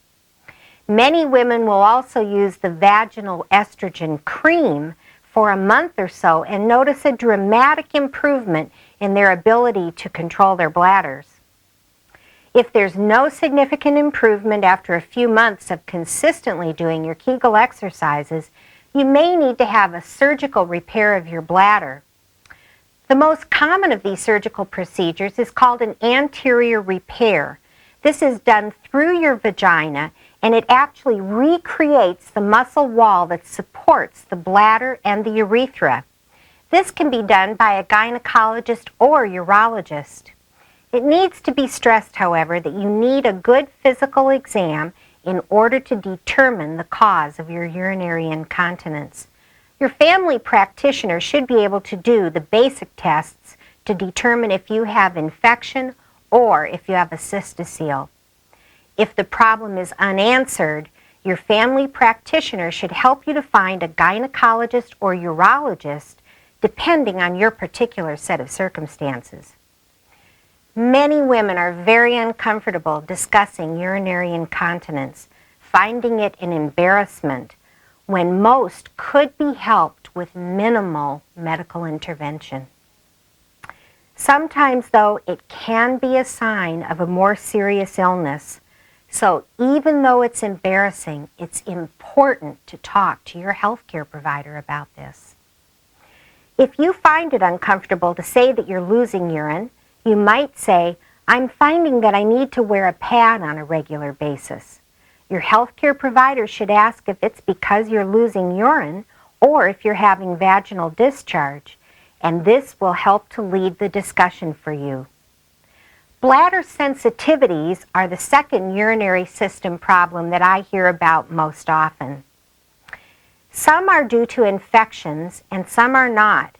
Many women will also use the vaginal estrogen cream for a month or so and notice a dramatic improvement in their ability to control their bladders. If there's no significant improvement after a few months of consistently doing your Kegel exercises, you may need to have a surgical repair of your bladder. The most common of these surgical procedures is called an anterior repair. This is done through your vagina, and it actually recreates the muscle wall that supports the bladder and the urethra. This can be done by a gynecologist or urologist. It needs to be stressed, however, that you need a good physical exam in order to determine the cause of your urinary incontinence. Your family practitioner should be able to do the basic tests to determine if you have infection or if you have a cystocele. If the problem is unanswered, your family practitioner should help you to find a gynecologist or urologist depending on your particular set of circumstances. Many women are very uncomfortable discussing urinary incontinence, finding it an embarrassment when most could be helped with minimal medical intervention. Sometimes, though, it can be a sign of a more serious illness. So even though it's embarrassing, it's important to talk to your healthcare provider about this. If you find it uncomfortable to say that you're losing urine, you might say, "I'm finding that I need to wear a pad on a regular basis." Your healthcare provider should ask if it's because you're losing urine or if you're having vaginal discharge, and this will help to lead the discussion for you. Bladder sensitivities are the second urinary system problem that I hear about most often. Some are due to infections and some are not.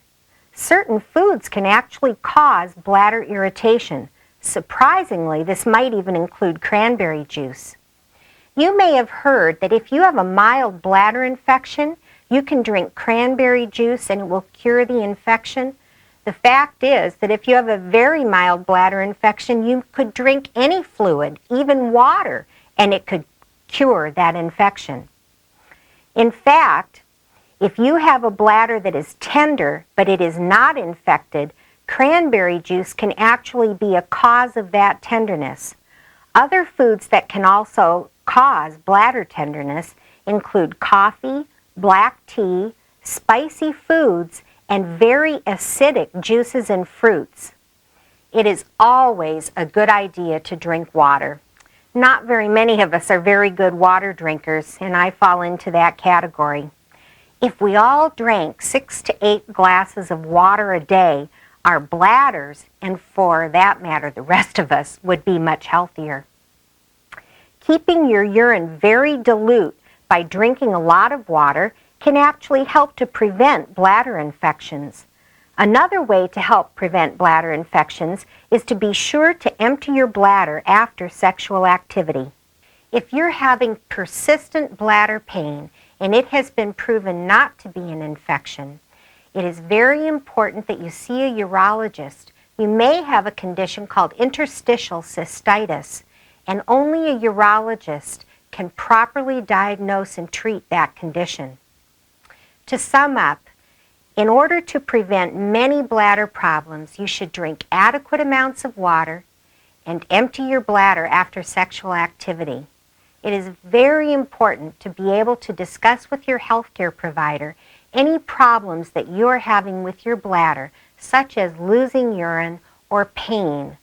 Certain foods can actually cause bladder irritation. Surprisingly, this might even include cranberry juice. You may have heard that if you have a mild bladder infection, you can drink cranberry juice and it will cure the infection. The fact is that if you have a very mild bladder infection, you could drink any fluid, even water, and it could cure that infection. In fact, if you have a bladder that is tender but it is not infected, cranberry juice can actually be a cause of that tenderness. Other foods that can also cause bladder tenderness include coffee, black tea, spicy foods, and very acidic juices and fruits. it is always a good idea to drink water. Not very many of us are very good water drinkers, and I fall into that category. If we all drank 6 to 8 glasses of water a day, our bladders, and for that matter the rest of us, would be much healthier. Keeping your urine very dilute by drinking a lot of water can actually help to prevent bladder infections. Another way to help prevent bladder infections is to be sure to empty your bladder after sexual activity. If you're having persistent bladder pain and it has been proven not to be an infection, it is very important that you see a urologist. You may have a condition called interstitial cystitis, and only a urologist can properly diagnose and treat that condition. To sum up, in order to prevent many bladder problems, you should drink adequate amounts of water and empty your bladder after sexual activity. It is very important to be able to discuss with your healthcare provider any problems that you are having with your bladder, such as losing urine or pain.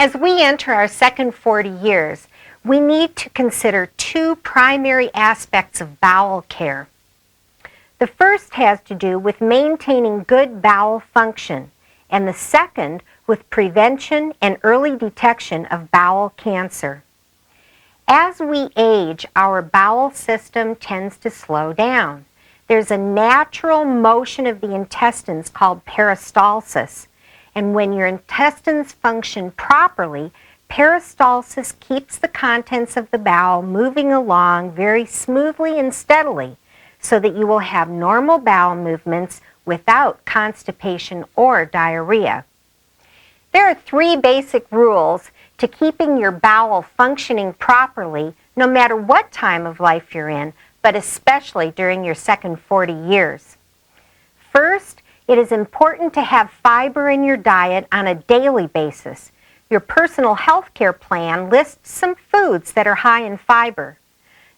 As we enter our second 40 years, we need to consider 2 primary aspects of bowel care. The first has to do with maintaining good bowel function, and the second with prevention and early detection of bowel cancer. As we age, our bowel system tends to slow down. There's a natural motion of the intestines called peristalsis. And when your intestines function properly, peristalsis keeps the contents of the bowel moving along very smoothly and steadily so that you will have normal bowel movements without constipation or diarrhea. There are 3 basic rules to keeping your bowel functioning properly no matter what time of life you're in, but especially during your second 40 years. First, it is important to have fiber in your diet on a daily basis. Your personal health care plan lists some foods that are high in fiber.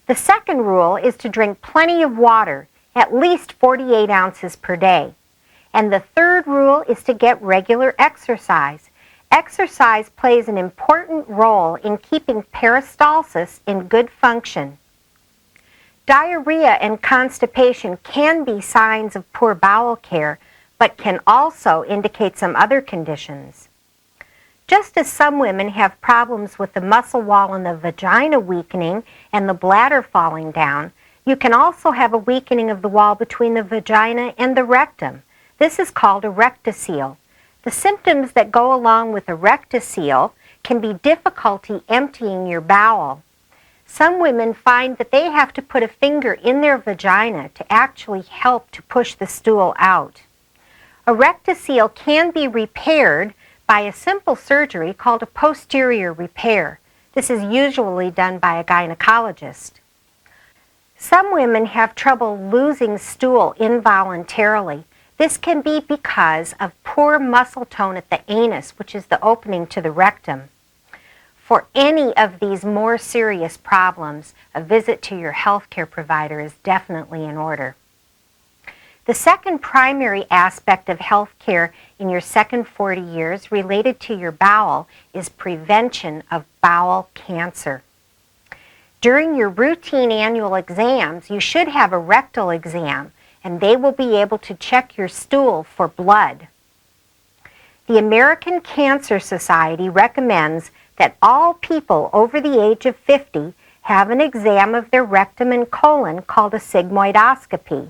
The second rule is to drink plenty of water, at least 48 ounces per day. And the third rule is to get regular exercise. Exercise plays an important role in keeping peristalsis in good function. Diarrhea and constipation can be signs of poor bowel care, but can also indicate some other conditions. Just as some women have problems with the muscle wall in the vagina weakening and the bladder falling down, you can also have a weakening of the wall between the vagina and the rectum. This is called a rectocele. The symptoms that go along with a rectocele can be difficulty emptying your bowel. Some women find that they have to put a finger in their vagina to actually help to push the stool out. A rectocele can be repaired by a simple surgery called a posterior repair. This is usually done by a gynecologist. Some women have trouble losing stool involuntarily. This can be because of poor muscle tone at the anus, which is the opening to the rectum. For any of these more serious problems, a visit to your healthcare provider is definitely in order. The second primary aspect of health care in your second 40 years related to your bowel is prevention of bowel cancer. During your routine annual exams, you should have a rectal exam, and they will be able to check your stool for blood. The American Cancer Society recommends that all people over the age of 50 have an exam of their rectum and colon called a sigmoidoscopy.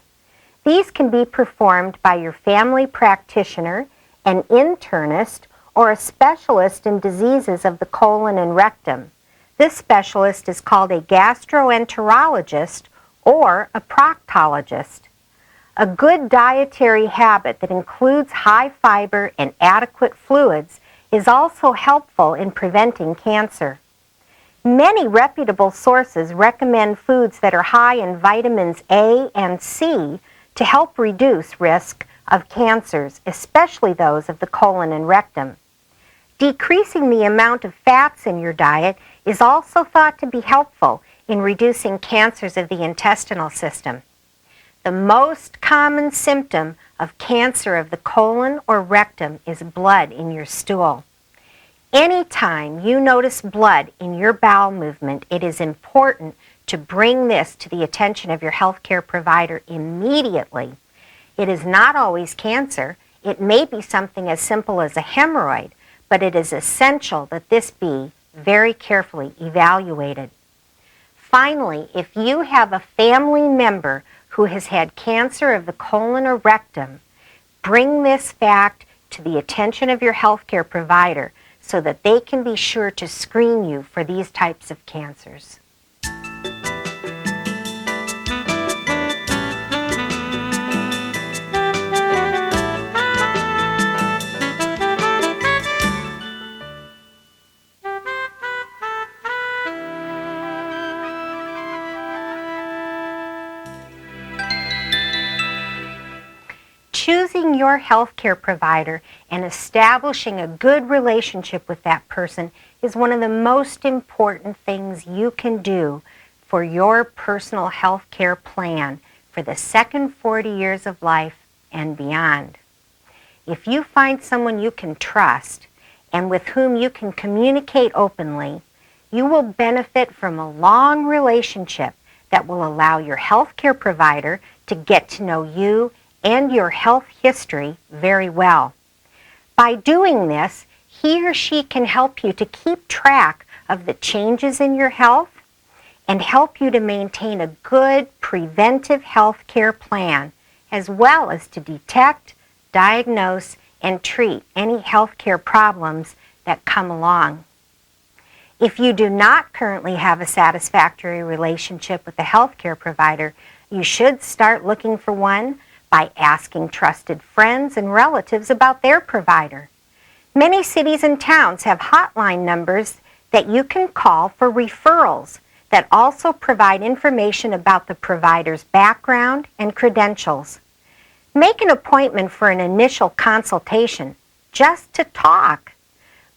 These can be performed by your family practitioner, an internist, or a specialist in diseases of the colon and rectum. This specialist is called a gastroenterologist or a proctologist. A good dietary habit that includes high fiber and adequate fluids is also helpful in preventing cancer. Many reputable sources recommend foods that are high in vitamins A and C to help reduce risk of cancers, especially those of the colon and rectum. Decreasing the amount of fats in your diet is also thought to be helpful in reducing cancers of the intestinal system. The most common symptom of cancer of the colon or rectum is blood in your stool. Anytime you notice blood in your bowel movement, it is important to bring this to the attention of your healthcare provider immediately. It is not always cancer. It may be something as simple as a hemorrhoid, but it is essential that this be very carefully evaluated. Finally, if you have a family member who has had cancer of the colon or rectum, bring this fact to the attention of your healthcare provider so that they can be sure to screen you for these types of cancers. Choosing your healthcare provider and establishing a good relationship with that person is one of the most important things you can do for your personal healthcare plan for the second 40 years of life and beyond. If you find someone you can trust and with whom you can communicate openly, you will benefit from a long relationship that will allow your healthcare provider to get to know you and your health history very well. By doing this, he or she can help you to keep track of the changes in your health and help you to maintain a good preventive health care plan, as well as to detect, diagnose, and treat any health care problems that come along. If you do not currently have a satisfactory relationship with a healthcare provider, you should start looking for one by asking trusted friends and relatives about their provider. Many cities and towns have hotline numbers that you can call for referrals that also provide information about the provider's background and credentials. Make an appointment for an initial consultation just to talk.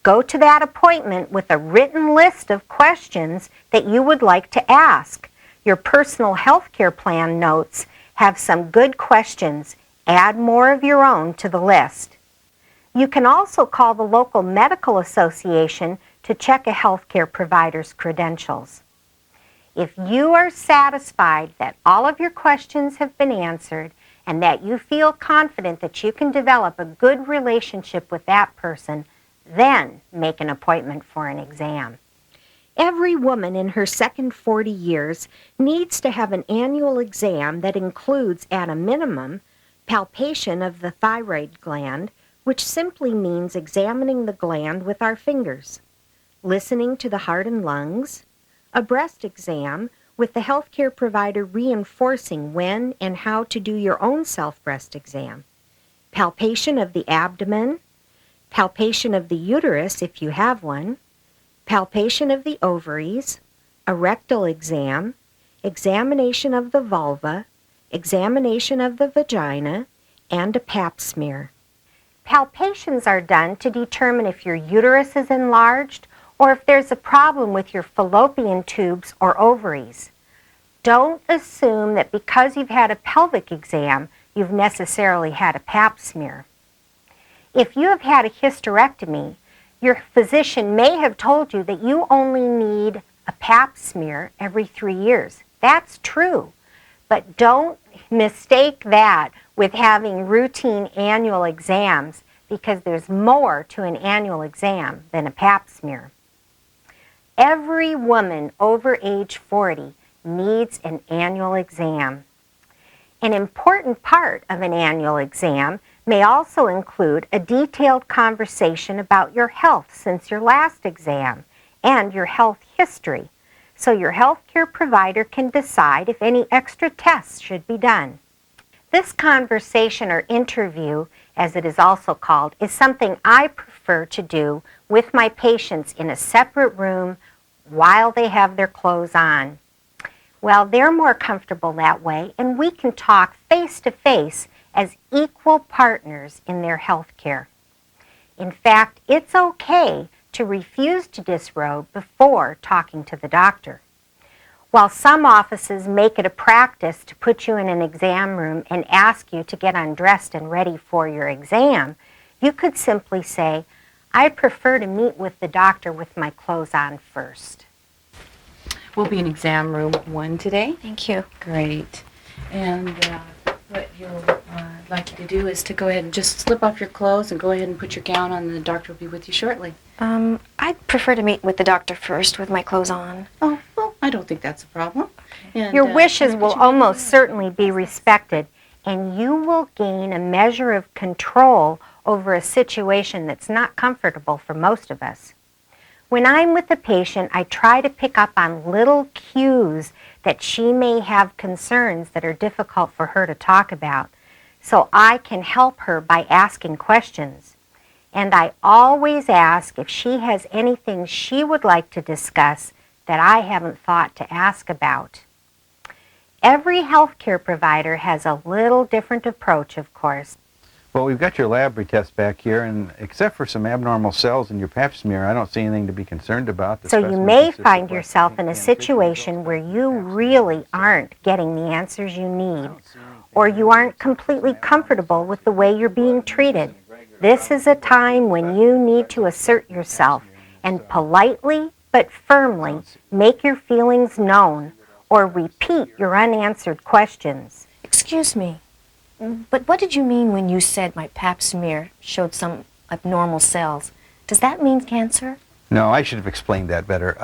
Go to that appointment with a written list of questions that you would like to ask. Your personal health care plan notes have some good questions. Add more of your own to the list. You can also call the local medical association to check a healthcare provider's credentials. If you are satisfied that all of your questions have been answered and that you feel confident that you can develop a good relationship with that person, then make an appointment for an exam. Every woman in her second 40 years needs to have an annual exam that includes, at a minimum, palpation of the thyroid gland, which simply means examining the gland with our fingers, listening to the heart and lungs, a breast exam with the healthcare provider reinforcing when and how to do your own self-breast exam, palpation of the abdomen, palpation of the uterus if you have one, palpation of the ovaries, a rectal exam, examination of the vulva, examination of the vagina, and a pap smear. Palpations are done to determine if your uterus is enlarged or if there's a problem with your fallopian tubes or ovaries. Don't assume that because you've had a pelvic exam, you've necessarily had a pap smear. If you have had a hysterectomy, your physician may have told you that you only need a pap smear every 3 years. That's true, but don't mistake that with having routine annual exams, because there's more to an annual exam than a pap smear. Every woman over age 40 needs an annual exam. An important part of an annual exam may also include a detailed conversation about your health since your last exam and your health history, so your healthcare provider can decide if any extra tests should be done. This conversation or interview, as it is also called, is something I prefer to do with my patients in a separate room while they have their clothes on. Well, they're more comfortable that way, and we can talk face to face as equal partners in their health care. In fact, it's okay to refuse to disrobe before talking to the doctor. While some offices make it a practice to put you in an exam room and ask you to get undressed and ready for your exam, you could simply say, "I prefer to meet with the doctor with my clothes on first." We'll be in exam room 1 today. Thank you. Great. And what you'll like you to do is to go ahead and just slip off your clothes and go ahead and put your gown on, and the doctor will be with you shortly. I'd prefer to meet with the doctor first with my clothes on. Oh, well, I don't think that's a problem. And, Your wishes will almost certainly be respected, and you will gain a measure of control over a situation that's not comfortable for most of us. When I'm with a patient, I try to pick up on little cues that she may have concerns that are difficult for her to talk about, so I can help her by asking questions. And I always ask if she has anything she would like to discuss that I haven't thought to ask about. Every healthcare provider has a little different approach, of course. Well, we've got your lab retest back here, and except for some abnormal cells in your pap smear, I don't see anything to be concerned about. The So you specimen may consists of find less yourself than in a 10 situation tissues. where you really aren't getting the answers you need, or you aren't completely comfortable with the way you're being treated. This is a time when you need to assert yourself and politely but firmly make your feelings known or repeat your unanswered questions. Excuse me, but what did you mean when you said my pap smear showed some abnormal cells? Does that mean cancer? No, I should have explained that better.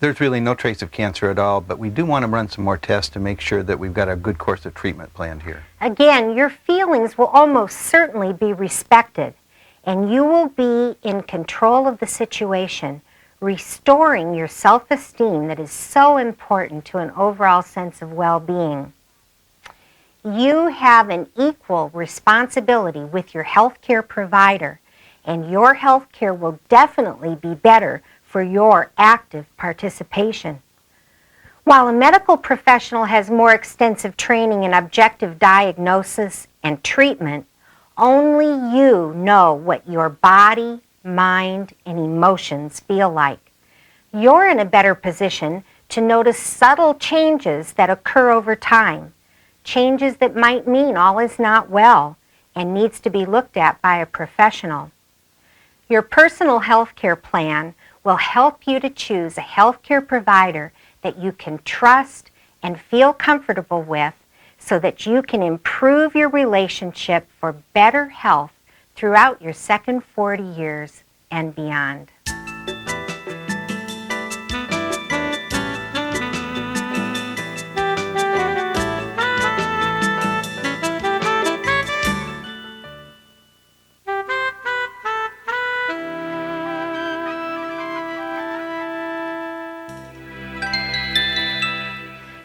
There's really no trace of cancer at all, but we do want to run some more tests to make sure that we've got a good course of treatment planned here. Again, your feelings will almost certainly be respected, and you will be in control of the situation, restoring your self-esteem that is so important to an overall sense of well-being. You have an equal responsibility with your healthcare provider, and your healthcare will definitely be better for your active participation. While a medical professional has more extensive training in objective diagnosis and treatment, only you know what your body, mind, and emotions feel like. You're in a better position to notice subtle changes that occur over time, changes that might mean all is not well and needs to be looked at by a professional. Your personal health care plan will help you to choose a healthcare provider that you can trust and feel comfortable with so that you can improve your relationship for better health throughout your second 40 years and beyond.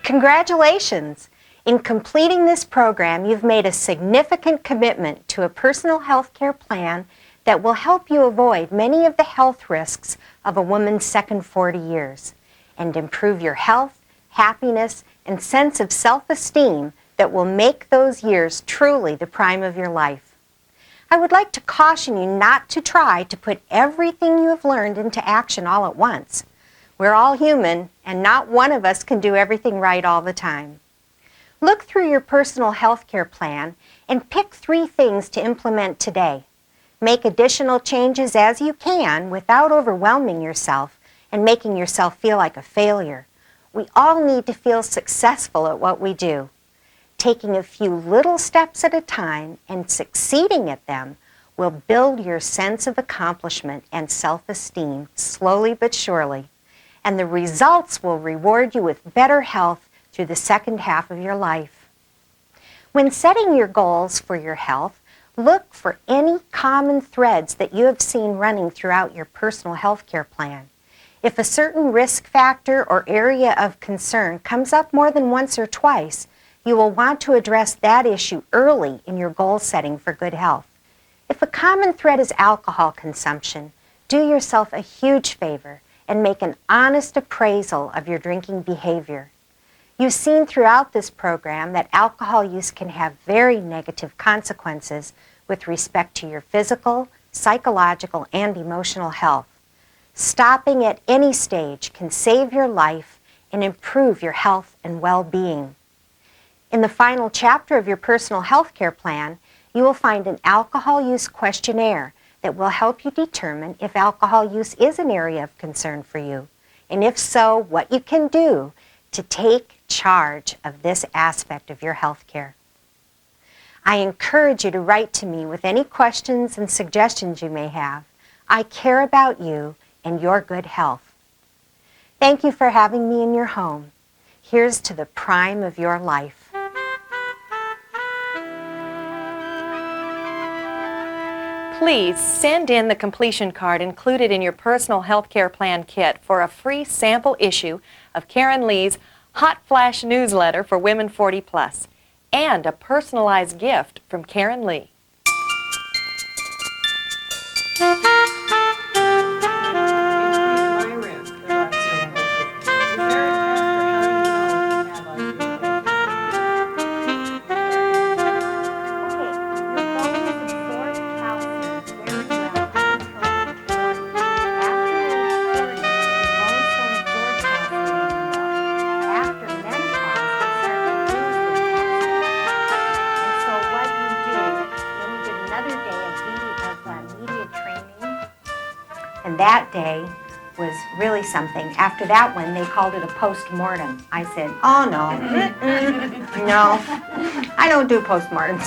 Congratulations! In completing this program, you've made a significant commitment to a personal health care plan that will help you avoid many of the health risks of a woman's second 40 years and improve your health, happiness, and sense of self-esteem that will make those years truly the prime of your life. I would like to caution you not to try to put everything you have learned into action all at once. We're all human, and not one of us can do everything right all the time. Look through your personal health care plan and pick 3 things to implement today. Make additional changes as you can without overwhelming yourself and making yourself feel like a failure. We all need to feel successful at what we do. Taking a few little steps at a time and succeeding at them will build your sense of accomplishment and self-esteem slowly but surely. And the results will reward you with better health through the second half of your life. When setting your goals for your health, look for any common threads that you have seen running throughout your personal health care plan. If a certain risk factor or area of concern comes up more than once or twice, you will want to address that issue early in your goal setting for good health. If a common thread is alcohol consumption, do yourself a huge favor and make an honest appraisal of your drinking behavior. You've seen throughout this program that alcohol use can have very negative consequences with respect to your physical, psychological, and emotional health. Stopping at any stage can save your life and improve your health and well-being. In the final chapter of your personal health care plan, you will find an alcohol use questionnaire that will help you determine if alcohol use is an area of concern for you, and if so, what you can do to take charge of this aspect of your health care. I encourage you to write to me with any questions and suggestions you may have. I care about you and your good health. Thank you for having me in your home. Here's to the prime of your life. Please send in the completion card included in your personal health care plan kit for a free sample issue of Karen Lee's Hot Flash newsletter for Women 40 Plus and a personalized gift from Karen Lee. And that day was really something. After that one, they called it a post-mortem. I said, oh no, no, I don't do post-mortems.